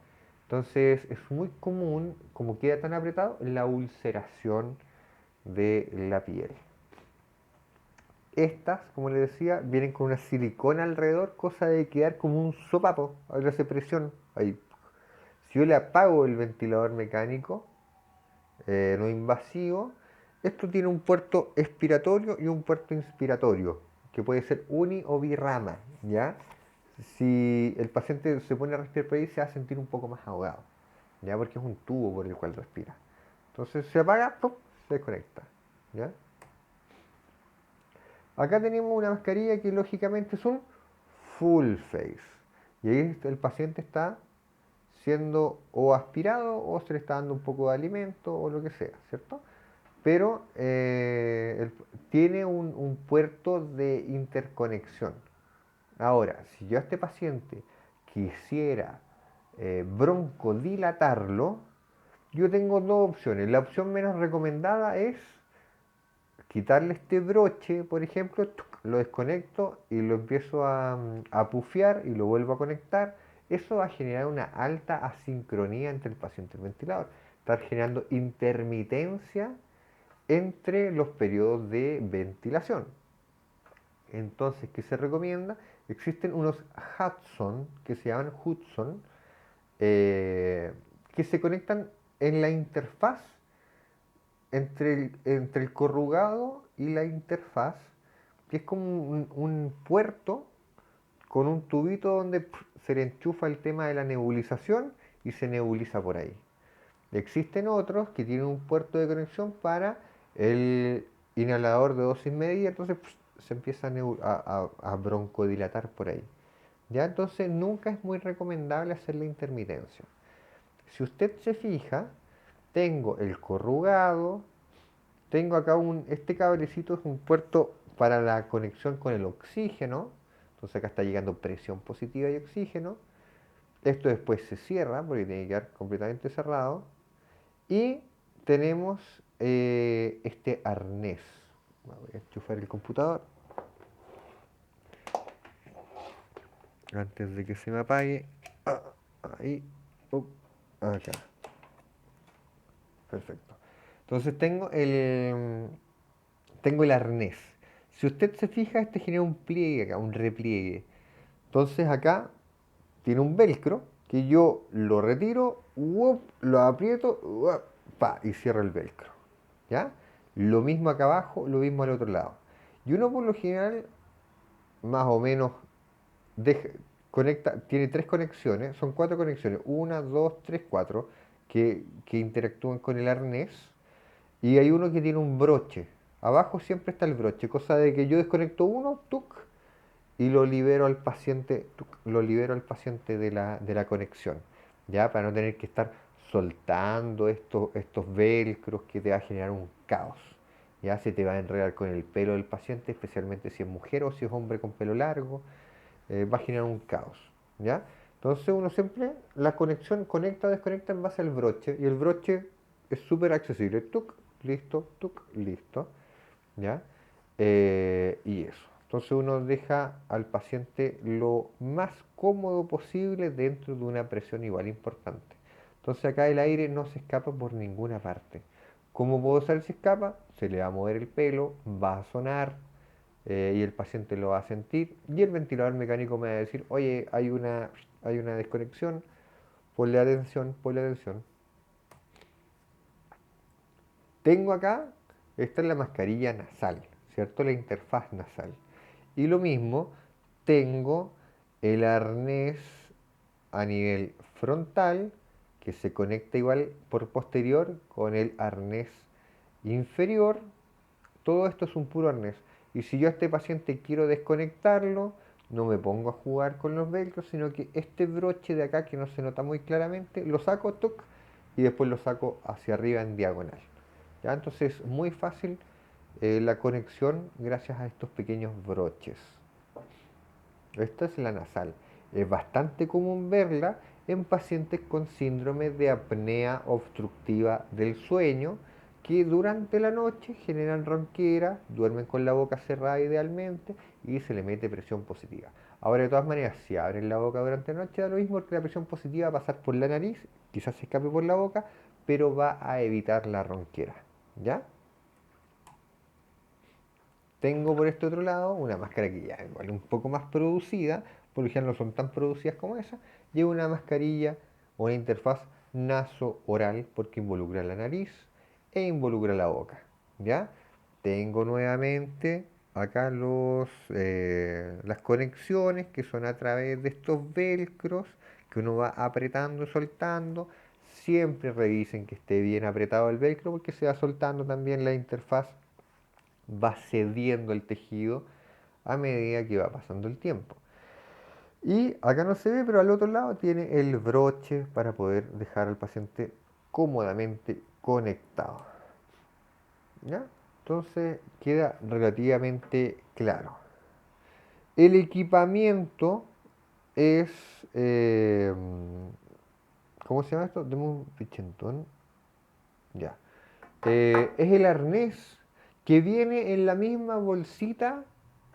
Entonces es muy común, como queda tan apretado, la ulceración de la piel. Estas, como les decía, vienen con una silicona alrededor, cosa de quedar como un sopapo, ahora hace presión. Ahí. Si yo le apago el ventilador mecánico, no invasivo, esto tiene un puerto expiratorio y un puerto inspiratorio, que puede ser uni o birrama, ¿ya? Si el paciente se pone a respirar por ahí, se va a sentir un poco más ahogado, ¿ya? Porque es un tubo por el cual respira. Entonces se apaga, ¡pum!, se desconecta, ¿ya? Acá tenemos una mascarilla que lógicamente es un full face. Y ahí el paciente está siendo o aspirado o se le está dando un poco de alimento o lo que sea, ¿cierto? Pero tiene un puerto de interconexión. Ahora, si yo a este paciente quisiera broncodilatarlo, yo tengo dos opciones. La opción menos recomendada es quitarle este broche, por ejemplo, lo desconecto y lo empiezo a pufear y lo vuelvo a conectar. Eso va a generar una alta asincronía entre el paciente y el ventilador. Estar generando intermitencia entre los periodos de ventilación. Entonces, ¿qué se recomienda? Existen unos Hudson, que se llaman Hudson, eh, que se conectan en la interfaz entre el corrugado y la interfaz, que es como un puerto con un tubito donde se le enchufa el tema de la nebulización y se nebuliza por ahí. Existen otros que tienen un puerto de conexión para el inhalador de dosis media, entonces se empieza a broncodilatar por ahí. ¿Ya? Entonces nunca es muy recomendable hacer la intermitencia. Si usted se fija, tengo el corrugado, tengo acá este cablecito es un puerto para la conexión con el oxígeno, entonces acá está llegando presión positiva y oxígeno. Esto después se cierra porque tiene que quedar completamente cerrado. Y tenemos este arnés. Voy a enchufar el computador antes de que se me apague. Ahí, acá. Perfecto. Entonces tengo el arnés. Si usted se fija, este genera un pliegue acá, un repliegue. Entonces acá tiene un velcro que yo lo retiro, lo aprieto, pa, y cierro el velcro. ¿Ya? Lo mismo acá abajo, lo mismo al otro lado. Y uno por lo general, más o menos, deja- tiene tres conexiones, son cuatro conexiones, una, dos, tres, cuatro, que interactúan con el arnés. Y hay uno que tiene un broche. Abajo siempre está el broche, cosa de que yo desconecto uno, tuk, y lo libero al paciente, lo libero al paciente de la conexión, ya para no tener que estar soltando estos velcros que te va a generar un caos. Ya se te va a enredar con el pelo del paciente, especialmente si es mujer o si es hombre con pelo largo, va a generar un caos. ¿Ya? Entonces uno siempre la conexión conecta o desconecta en base al broche y el broche es súper accesible. Tuk, listo. ¿Ya? Y eso. Entonces uno deja al paciente lo más cómodo posible dentro de una presión igual importante. Entonces acá el aire no se escapa por ninguna parte. ¿Cómo puedo saber si escapa? Se le va a mover el pelo, va a sonar y el paciente lo va a sentir y el ventilador mecánico me va a decir, oye, hay una desconexión, ponle atención, ponle atención. Tengo acá, esta es la mascarilla nasal, ¿cierto? La interfaz nasal. Y lo mismo, tengo el arnés a nivel frontal, que se conecta igual por posterior con el arnés inferior. Todo esto es un puro arnés. Y si yo a este paciente quiero desconectarlo, no me pongo a jugar con los velcros, sino que este broche de acá, que no se nota muy claramente, lo saco, toc, y después lo saco hacia arriba en diagonal. ¿Ya? Entonces es muy fácil la conexión gracias a estos pequeños broches. Esta es la nasal. Es bastante común verla en pacientes con síndrome de apnea obstructiva del sueño que durante la noche generan ronquera, duermen con la boca cerrada idealmente y se le mete presión positiva. Ahora, de todas maneras, si abren la boca durante la noche da lo mismo porque la presión positiva va a pasar por la nariz, quizás se escape por la boca, pero va a evitar la ronquera. ¿Ya? Tengo por este otro lado una máscara que ya igual es un poco más producida, por lo general no son tan producidas como esa. Llevo una mascarilla o una interfaz naso-oral porque involucra la nariz e involucra la boca. ¿Ya? Tengo nuevamente acá las conexiones que son a través de estos velcros que uno va apretando y soltando. Siempre revisen que esté bien apretado el velcro porque se va soltando también la interfaz, va cediendo el tejido a medida que va pasando el tiempo. Y acá no se ve, pero al otro lado tiene el broche para poder dejar al paciente cómodamente conectado. ¿Ya? Entonces queda relativamente claro. El equipamiento es, ¿cómo se llama esto? Deme un pichentón. Ya. Es el arnés que viene en la misma bolsita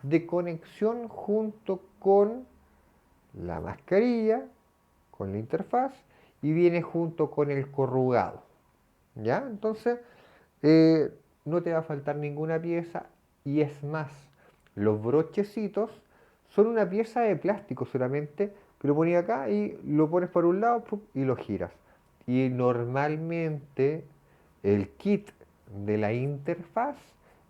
de conexión junto con la mascarilla, con la interfaz y viene junto con el corrugado. ¿Ya? Entonces, eh, no te va a faltar ninguna pieza y es más, los brochecitos son una pieza de plástico solamente que lo pones acá y lo pones por un lado y lo giras. Y normalmente el kit de la interfaz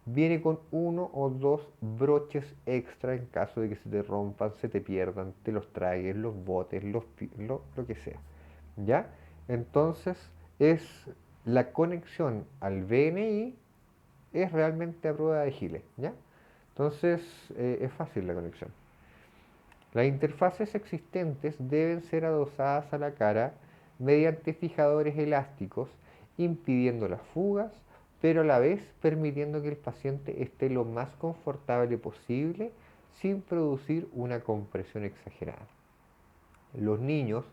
viene con uno o dos broches extra en caso de que se te rompan, se te pierdan, te los tragues, los botes, lo que sea. ¿Ya? Entonces es la conexión al BNI es realmente a prueba de giles, ¿ya? Entonces es fácil la conexión. Las interfaces existentes deben ser adosadas a la cara mediante fijadores elásticos, impidiendo las fugas, pero a la vez permitiendo que el paciente esté lo más confortable posible sin producir una compresión exagerada. Los niños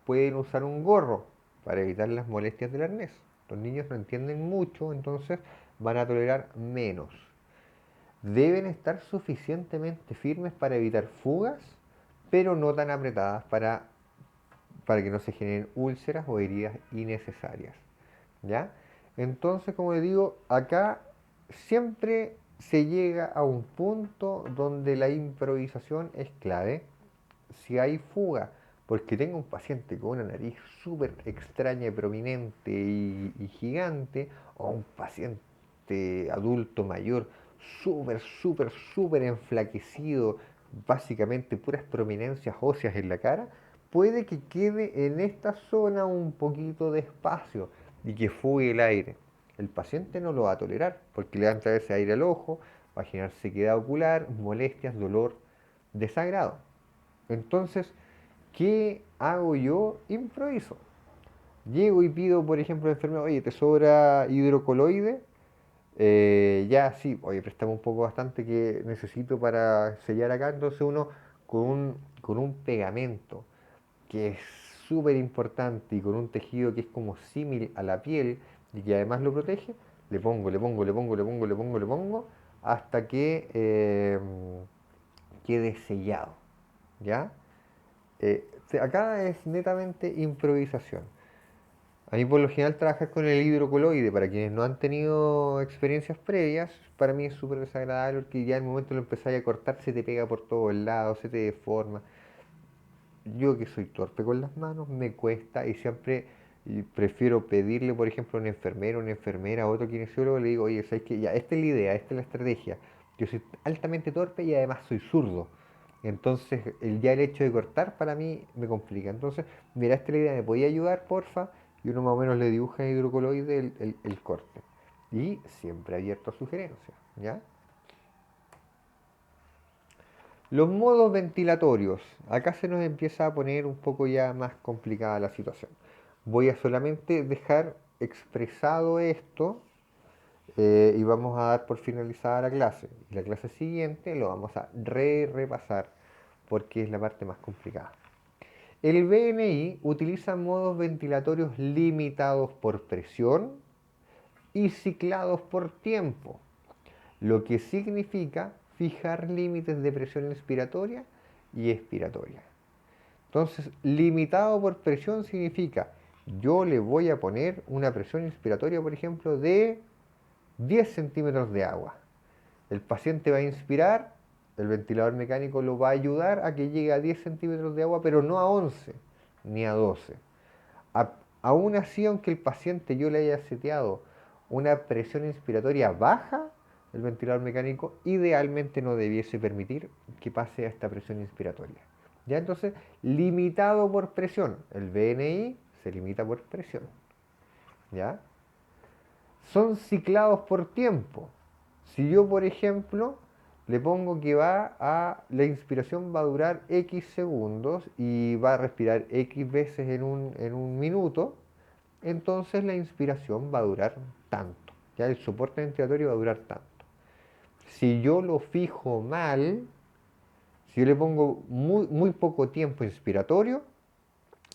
pueden usar un gorro para evitar las molestias del arnés. Los niños no entienden mucho, entonces van a tolerar menos. Deben estar suficientemente firmes para evitar fugas, pero no tan apretadas para que no se generen úlceras o heridas innecesarias. ¿Ya? Entonces, como les digo, acá siempre se llega a un punto donde la improvisación es clave. Si hay fuga, porque tengo un paciente con una nariz súper extraña, prominente y gigante, o un paciente adulto mayor súper, súper, súper enflaquecido, básicamente puras prominencias óseas en la cara, puede que quede en esta zona un poquito de espacio y que fugue el aire. El paciente no lo va a tolerar porque le va a entrar ese aire al ojo, va a generar sequedad ocular, molestias, dolor, desagrado. Entonces, ¿qué hago yo? Improviso. Llego y pido, por ejemplo, al enfermero, oye, ¿te sobra hidrocoloide? Ya, sí, oye, préstame un poco bastante que necesito para sellar acá. Entonces uno con un pegamento que es súper importante y con un tejido que es como símil a la piel y que además lo protege, le pongo, le pongo, le pongo, le pongo, le pongo, le pongo, hasta que quede sellado. ¿Ya? Acá es netamente improvisación. A mí por lo general trabajar con el hidrocoloide, para quienes no han tenido experiencias previas, para mí es súper desagradable porque ya en el momento lo empezáis a cortar se te pega por todos lados, se te deforma. Yo que soy torpe con las manos, me cuesta y siempre prefiero pedirle, por ejemplo, a un enfermero, una enfermera, a otro kinesiólogo, le digo, oye, ¿sabes qué? Ya, esta es la idea, esta es la estrategia. Yo soy altamente torpe y además soy zurdo. Entonces, ya el hecho de cortar para mí me complica. Entonces, mira, esta es la idea, ¿me podía ayudar, porfa? Y uno más o menos le dibuja en hidrocoloide el corte. Y siempre abierto a sugerencias, ¿ya? Los modos ventilatorios. Acá se nos empieza a poner un poco ya más complicada la situación. Voy a solamente dejar expresado esto y vamos a dar por finalizada la clase. Y la clase siguiente lo vamos a repasar porque es la parte más complicada. El BNI utiliza modos ventilatorios limitados por presión y ciclados por tiempo, lo que significa fijar límites de presión inspiratoria y expiratoria. Entonces, limitado por presión significa, yo le voy a poner una presión inspiratoria, por ejemplo, de 10 centímetros de agua. El paciente va a inspirar, el ventilador mecánico lo va a ayudar a que llegue a 10 centímetros de agua, pero no a 11 ni a 12. A- Aún así, aunque el paciente yo le haya seteado una presión inspiratoria baja, el ventilador mecánico idealmente no debiese permitir que pase a esta presión inspiratoria. Ya entonces, limitado por presión. El BNI se limita por presión. ¿Ya? Son ciclados por tiempo. Si yo, por ejemplo, le pongo que la inspiración va a durar X segundos y va a respirar X veces en un minuto, entonces la inspiración va a durar tanto. Ya el soporte ventilatorio va a durar tanto. Si yo lo fijo mal, si yo le pongo muy, muy poco tiempo inspiratorio,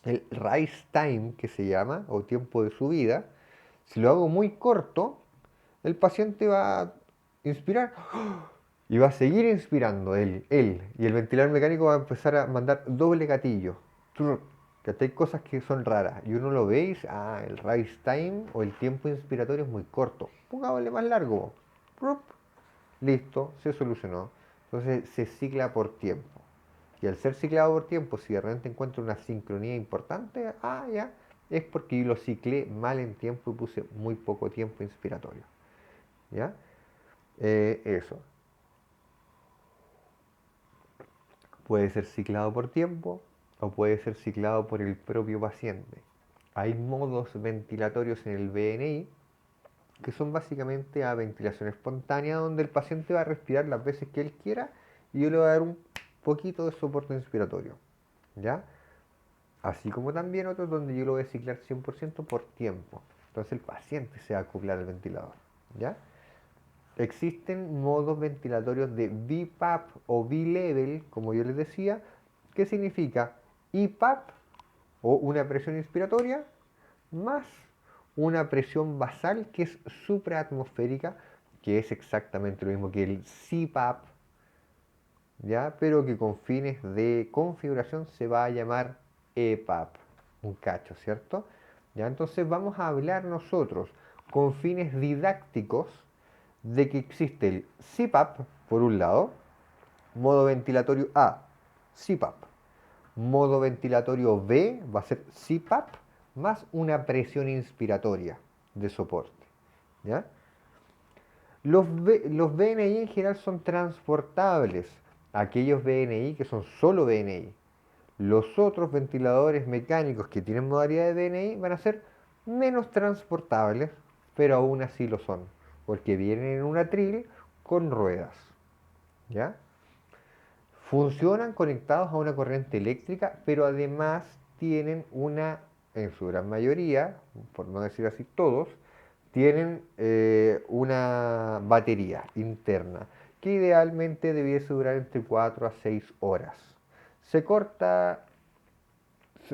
el rise time que se llama, o tiempo de subida, si lo hago muy corto, el paciente va a inspirar y va a seguir inspirando él. Y el ventilador mecánico va a empezar a mandar doble gatillo. Que hay cosas que son raras. Y uno lo ve y dice, el rise time o el tiempo inspiratorio es muy corto. Pongámosle más largo. Listo, se solucionó. Entonces se cicla por tiempo. Y al ser ciclado por tiempo, si de repente encuentro una sincronía importante, ya, es porque yo lo ciclé mal en tiempo y puse muy poco tiempo inspiratorio. ¿Ya? Eso. Puede ser ciclado por tiempo o puede ser ciclado por el propio paciente. Hay modos ventilatorios en el BNI que son básicamente a ventilación espontánea donde el paciente va a respirar las veces que él quiera y yo le voy a dar un poquito de soporte inspiratorio. ¿Ya? Así como también otros donde yo lo voy a ciclar 100% por tiempo. Entonces el paciente se va a acoplar al ventilador. ¿Ya? Existen modos ventilatorios de BPAP o B-Level, como yo les decía, que significa IPAP o una presión inspiratoria más una presión basal que es supraatmosférica, que es exactamente lo mismo que el CPAP, ¿ya? Pero que con fines de configuración se va a llamar EPAP, un cacho, ¿cierto? ¿Ya? Entonces vamos a hablar nosotros con fines didácticos de que existe el CPAP, por un lado, modo ventilatorio A, CPAP, modo ventilatorio B va a ser CPAP más una presión inspiratoria de soporte. ¿Ya? Los BNI en general son transportables, aquellos BNI que son solo BNI. Los otros ventiladores mecánicos que tienen modalidad de BNI van a ser menos transportables, pero aún así lo son, porque vienen en un atril con ruedas. ¿Ya? Funcionan conectados a una corriente eléctrica, pero además tienen en su gran mayoría, por no decir así todos, tienen una batería interna que idealmente debiese durar entre 4 a 6 horas. Se corta,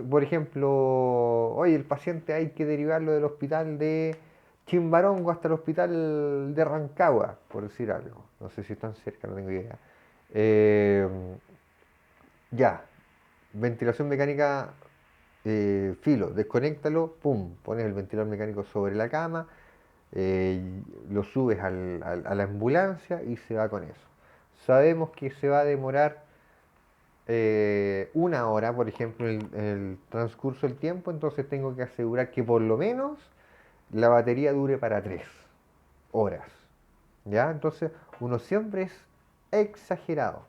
por ejemplo, oye, el paciente hay que derivarlo del hospital de Chimbarongo hasta el hospital de Rancagua, por decir algo. No sé si están cerca, no tengo idea. Eh, ya, ventilación mecánica, filo, desconéctalo, pum, pones el ventilador mecánico sobre la cama, lo subes a la ambulancia y se va con eso. Sabemos que se va a demorar una hora, por ejemplo, en el transcurso del tiempo, entonces tengo que asegurar que por lo menos la batería dure para 3 horas. ¿Ya? Entonces uno siempre es exagerado.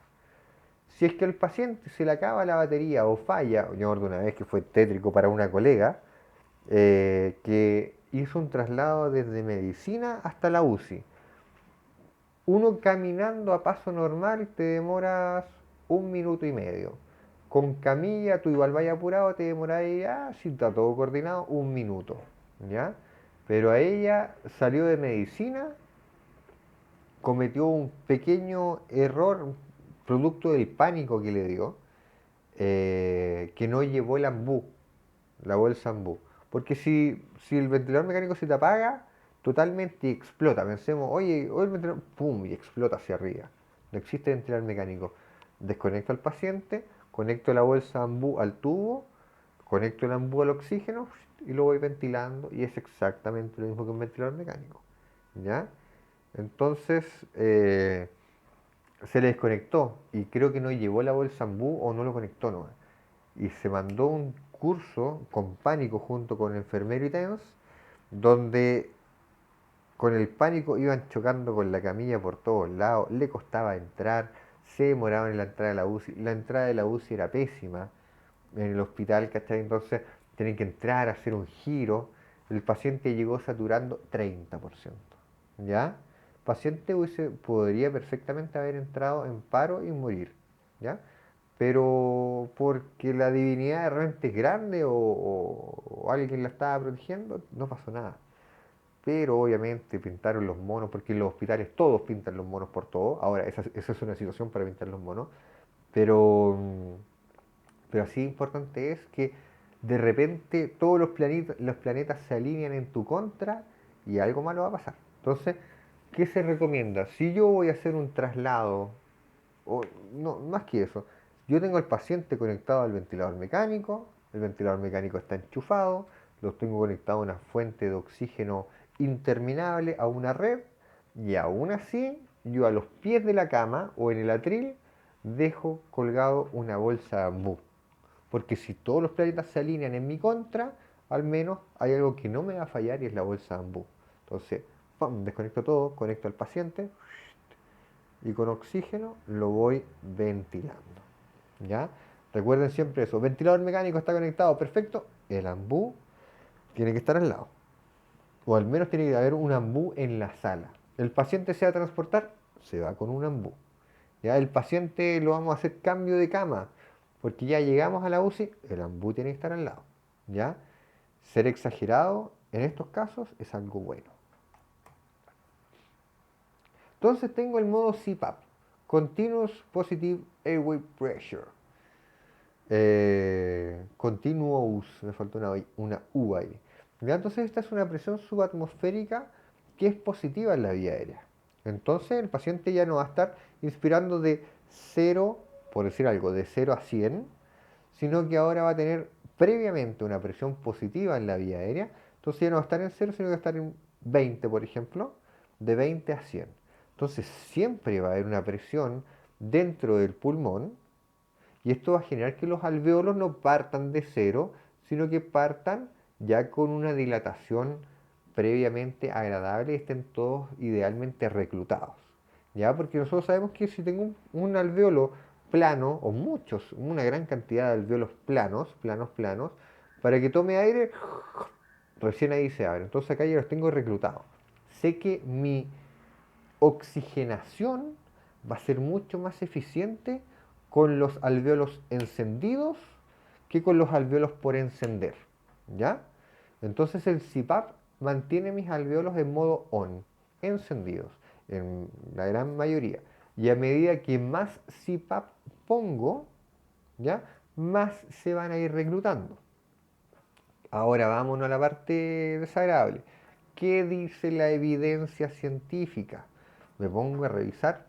Si es que al paciente se le acaba la batería o falla, yo me acuerdo una vez que fue tétrico para una colega, que hizo un traslado desde medicina hasta la UCI. Uno caminando a paso normal te demoras 1 minuto y medio. Con camilla, tú igual vayas apurado, te demoras si está todo coordinado, 1 minuto. ¿Ya? Pero a ella salió de medicina, cometió un pequeño error producto del pánico que le dio, que no llevó el ambú, la bolsa ambú. Porque si el ventilador mecánico se te apaga, totalmente explota. Pensemos, oye, hoy el ventilador, pum, y explota hacia arriba. No existe ventilador mecánico. Desconecto al paciente, conecto la bolsa ambú al tubo, conecto el ambú al oxígeno y lo voy ventilando y es exactamente lo mismo que un ventilador mecánico. ¿Ya? Entonces se le desconectó y creo que no llevó la bolsa Ambú o no lo conectó nomás. Y se mandó un curso con pánico junto con enfermero y TENS, donde con el pánico iban chocando con la camilla por todos lados, le costaba entrar, se demoraban en la entrada de la UCI, la entrada de la UCI era pésima en el hospital, ¿cachai? Entonces tienen que entrar, hacer un giro, el paciente llegó saturando 30%, ¿ya? El paciente podría perfectamente haber entrado en paro y morir, ¿ya? Pero porque la divinidad realmente es grande o alguien la estaba protegiendo, no pasó nada. Pero obviamente pintaron los monos, porque en los hospitales todos pintan los monos por todo. Ahora, esa es una situación para pintar los monos. Pero, pero así importante es que de repente todos los planetas se alinean en tu contra y algo malo va a pasar. Entonces, ¿qué se recomienda? Si yo voy a hacer un traslado, o no, más que eso, yo tengo al paciente conectado al ventilador mecánico, el ventilador mecánico está enchufado, lo tengo conectado a una fuente de oxígeno interminable, a una red, y aún así, yo a los pies de la cama o en el atril dejo colgado una bolsa de bambú. Porque si todos los planetas se alinean en mi contra, al menos hay algo que no me va a fallar y es la bolsa de bambú. Entonces, pum, desconecto todo, conecto al paciente y con oxígeno lo voy ventilando. ¿Ya? Recuerden siempre eso. Ventilador mecánico está conectado, perfecto. El ambú tiene que estar al lado. O al menos tiene que haber un ambú en la sala. El paciente se va a transportar, se va con un ambú. Ya el paciente lo vamos a hacer cambio de cama, porque ya llegamos a la UCI, el ambú tiene que estar al lado. ¿Ya? Ser exagerado en estos casos es algo bueno. Entonces tengo el modo CPAP, Continuous Positive Airway Pressure. Continuous, me faltó una U ahí. ¿Ya? Entonces esta es una presión subatmosférica que es positiva en la vía aérea. Entonces el paciente ya no va a estar inspirando de cero, por decir algo, de 0 a 100, sino que ahora va a tener previamente una presión positiva en la vía aérea. Entonces ya no va a estar en cero, sino que va a estar en 20, por ejemplo, de 20 a 100. Entonces siempre va a haber una presión dentro del pulmón y esto va a generar que los alvéolos no partan de cero, sino que partan ya con una dilatación previamente agradable y estén todos idealmente reclutados. ¿Ya? Porque nosotros sabemos que si tengo un alvéolo plano, o muchos, una gran cantidad de alvéolos planos, planos, para que tome aire, recién ahí se abre. Entonces acá ya los tengo reclutados. Sé que mi oxigenación va a ser mucho más eficiente con los alvéolos encendidos que con los alvéolos por encender. ¿Ya? Entonces el CPAP mantiene mis alvéolos en modo on, encendidos, en la gran mayoría. Y a medida que más CPAP pongo, ¿ya? Más se van a ir reclutando. Ahora vámonos a la parte desagradable. ¿Qué dice la evidencia científica? Me pongo a revisar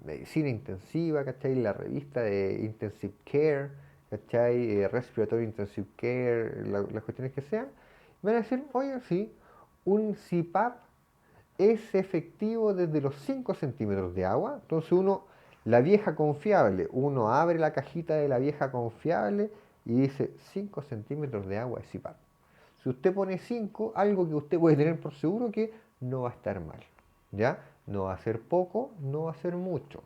medicina intensiva, ¿cachai? La revista de Intensive Care, ¿cachai? Respiratory Intensive Care, las cuestiones que sean. Me van a decir, oye, sí, un CPAP es efectivo desde los 5 centímetros de agua. Entonces la vieja confiable, uno abre la cajita de la vieja confiable y dice 5 centímetros de agua de CPAP. Si usted pone 5, algo que usted puede tener por seguro que no va a estar mal, ¿ya? No va a ser poco, no va a ser mucho,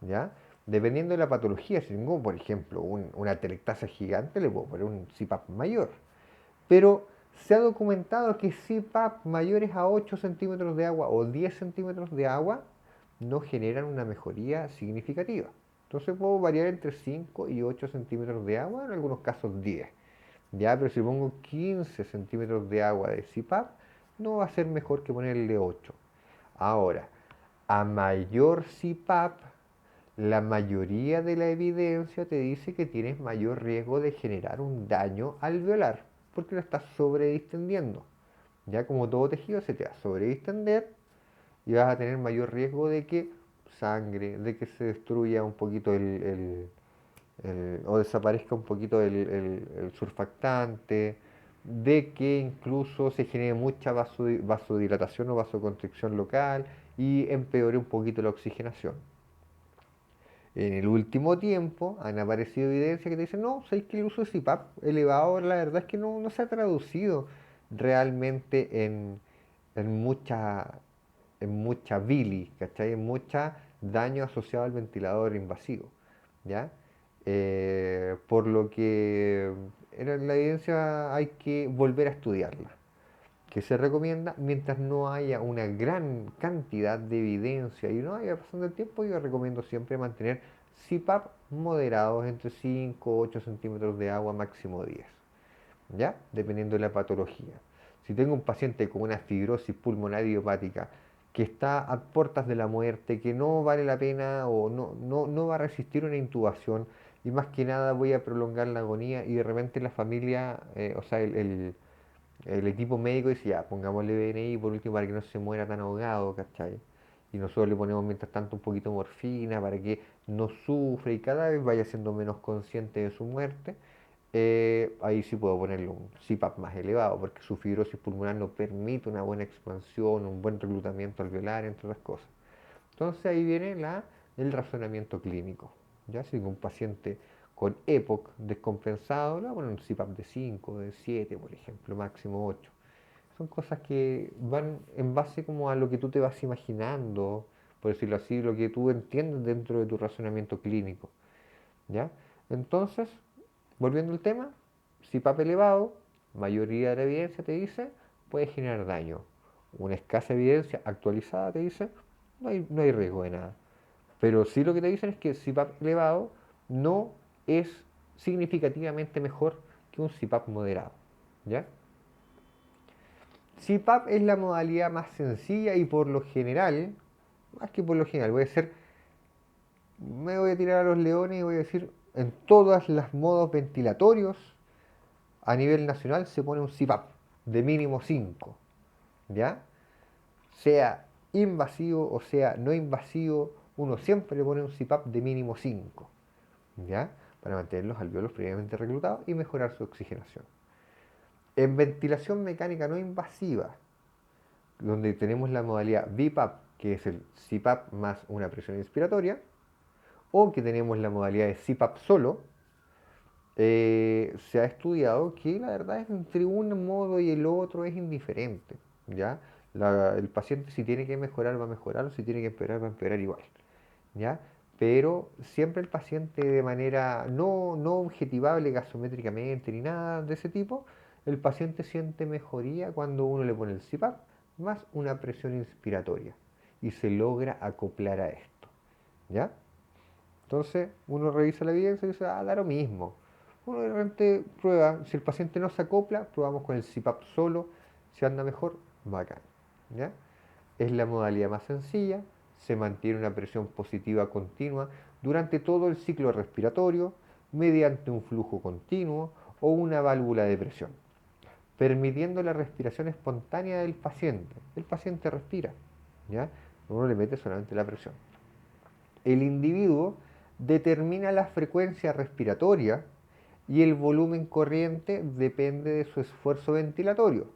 ¿ya? Dependiendo de la patología, si tengo, por ejemplo, una atelectasia gigante, le puedo poner un CPAP mayor. Pero se ha documentado que CPAP mayores a 8 centímetros de agua o 10 centímetros de agua no generan una mejoría significativa. Entonces puedo variar entre 5 y 8 centímetros de agua, en algunos casos 10. Ya, pero si pongo 15 centímetros de agua de CPAP, no va a ser mejor que ponerle 8. Ahora, a mayor CPAP, la mayoría de la evidencia te dice que tienes mayor riesgo de generar un daño alveolar, porque lo estás sobredistendiendo. Ya como todo tejido se te va a sobredistender y vas a tener mayor riesgo de que sangre, de que se destruya un poquito o desaparezca un poquito el surfactante, de que incluso se genere mucha vasodilatación o vasoconstricción local y empeore un poquito la oxigenación. En el último tiempo han aparecido evidencias que te dicen, no, sabéis que el uso de CPAP elevado, la verdad es que no se ha traducido realmente en mucha bilis, ¿cachai? En mucha daño asociado al ventilador invasivo, ¿ya? Por lo que la evidencia hay que volver a estudiarla, que se recomienda mientras no haya una gran cantidad de evidencia y no vaya pasando el tiempo. Yo recomiendo siempre mantener CPAP moderados entre 5 o 8 centímetros de agua, máximo 10, ¿ya? Dependiendo de la patología. Si tengo un paciente con una fibrosis pulmonar idiopática que está a puertas de la muerte, que no vale la pena o no va a resistir una intubación, y más que nada voy a prolongar la agonía, y de repente la familia, o sea, el equipo médico dice, ya, pongámosle BNI por último para que no se muera tan ahogado, ¿cachai? Y nosotros le ponemos mientras tanto un poquito de morfina para que no sufra y cada vez vaya siendo menos consciente de su muerte. Ahí sí puedo ponerle un CPAP más elevado, porque su fibrosis pulmonar no permite una buena expansión, un buen reclutamiento alveolar, entre otras cosas. Entonces ahí viene el razonamiento clínico. Ya si un paciente con EPOC descompensado, le ponen un CPAP de 5, de 7, por ejemplo, máximo 8. Son cosas que van en base como a lo que tú te vas imaginando, por decirlo así, lo que tú entiendes dentro de tu razonamiento clínico. ¿Ya? Entonces, volviendo al tema, CPAP elevado, mayoría de la evidencia te dice, puede generar daño. Una escasa evidencia actualizada te dice, no hay riesgo de nada. Pero sí lo que te dicen es que CPAP elevado no es significativamente mejor que un CPAP moderado. ¿Ya? CPAP es la modalidad más sencilla y por lo general, más que por lo general, me voy a tirar a los leones y voy a decir, en todos los modos ventilatorios a nivel nacional se pone un CPAP de mínimo 5, ¿ya? Sea invasivo o sea no invasivo, uno siempre le pone un CPAP de mínimo 5, ¿ya? Para mantener los alvéolos previamente reclutados y mejorar su oxigenación. En ventilación mecánica no invasiva, donde tenemos la modalidad BiPAP, que es el CPAP más una presión inspiratoria, o que tenemos la modalidad de CPAP solo, se ha estudiado que la verdad es entre un modo y el otro es indiferente, ¿ya? El paciente si tiene que mejorar va a mejorar, o si tiene que empeorar va a empeorar igual, ¿ya? Pero siempre el paciente de manera no objetivable gasométricamente ni nada de ese tipo, el paciente siente mejoría cuando uno le pone el CPAP más una presión inspiratoria y se logra acoplar a esto, ¿ya? Entonces uno revisa la evidencia y dice, da lo mismo. Uno de repente prueba, si el paciente no se acopla, probamos con el CPAP solo, si anda mejor, bacán, ¿ya? Es la modalidad más sencilla, se mantiene una presión positiva continua durante todo el ciclo respiratorio mediante un flujo continuo o una válvula de presión, permitiendo la respiración espontánea del paciente. El paciente respira, ¿ya? Uno le mete solamente la presión. El individuo determina la frecuencia respiratoria y el volumen corriente depende de su esfuerzo ventilatorio,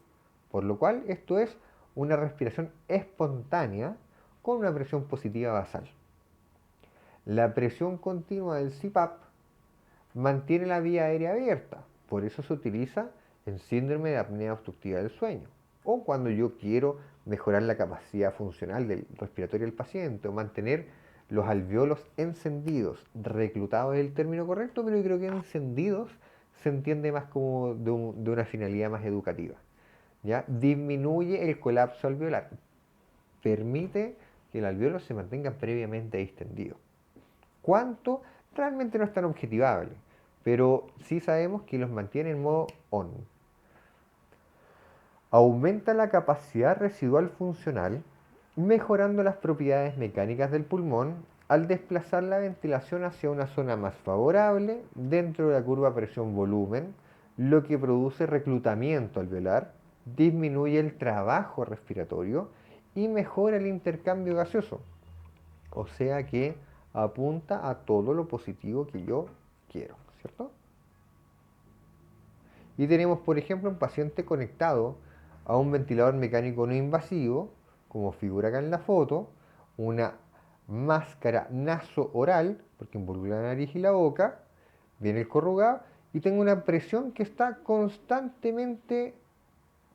por lo cual esto es una respiración espontánea con una presión positiva basal. La presión continua del CPAP mantiene la vía aérea abierta, por eso se utiliza en síndrome de apnea obstructiva del sueño, o cuando yo quiero mejorar la capacidad funcional del respiratorio del paciente, o mantener los alvéolos encendidos. Reclutados es el término correcto, pero yo creo que encendidos se entiende más como de una finalidad más educativa. ¿Ya? Disminuye el colapso alveolar, permite que el alveolo se mantenga previamente distendido. ¿Cuánto? Realmente no es tan objetivable, pero sí sabemos que los mantiene en modo on. Aumenta la capacidad residual funcional, mejorando las propiedades mecánicas del pulmón al desplazar la ventilación hacia una zona más favorable dentro de la curva presión-volumen, lo que produce reclutamiento alveolar, disminuye el trabajo respiratorio y mejora el intercambio gaseoso. O sea que apunta a todo lo positivo que yo quiero, ¿cierto? Y tenemos, por ejemplo, un paciente conectado a un ventilador mecánico no invasivo como figura acá en la foto, una máscara naso-oral, porque involucra la nariz y la boca, viene el corrugado, y tengo una presión que está constantemente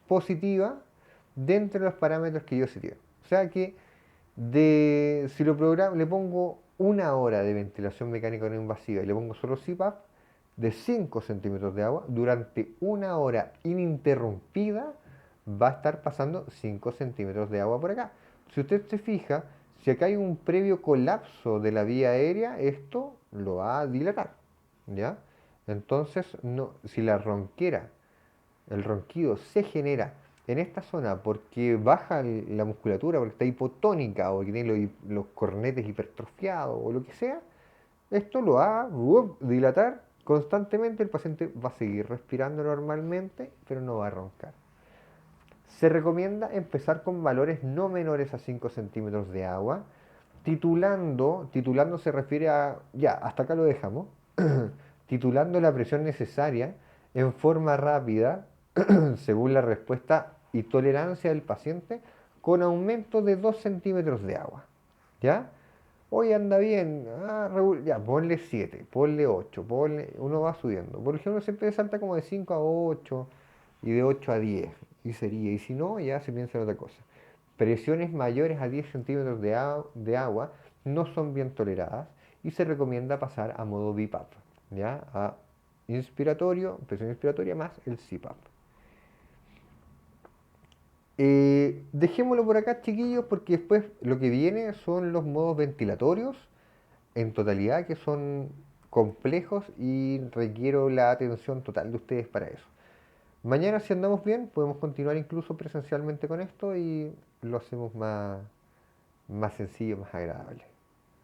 positiva dentro de los parámetros que yo sería. O sea que si lo programo, le pongo una hora de ventilación mecánica no invasiva y le pongo solo CPAP de 5 centímetros de agua, durante una hora ininterrumpida va a estar pasando 5 centímetros de agua por acá. Si usted se fija, si acá hay un previo colapso de la vía aérea, esto lo va a dilatar, ¿ya? Entonces, no, si la ronquera, el ronquido se genera en esta zona porque baja la musculatura, porque está hipotónica o que tiene los cornetes hipertrofiados o lo que sea, esto lo va a dilatar constantemente, el paciente va a seguir respirando normalmente, pero no va a roncar. Se recomienda empezar con valores no menores a 5 centímetros de agua. Titulando se refiere a, ya, hasta acá lo dejamos, titulando la presión necesaria en forma rápida, según la respuesta y tolerancia del paciente, con aumento de 2 centímetros de agua. ¿Ya? Hoy anda bien, ya, ponle 7, ponle 8, uno va subiendo. Por ejemplo, siempre salta como de 5 a 8 y de 8 a 10, y sería, y si no, ya se piensa en otra cosa. Presiones mayores a 10 centímetros de agua no son bien toleradas y se recomienda pasar a modo BiPAP, ¿ya? A inspiratorio, presión inspiratoria más el CPAP. Dejémoslo por acá, chiquillos, porque después lo que viene son los modos ventilatorios en totalidad que son complejos y requiero la atención total de ustedes para eso. Mañana, si andamos bien, podemos continuar incluso presencialmente con esto y lo hacemos más sencillo, más agradable.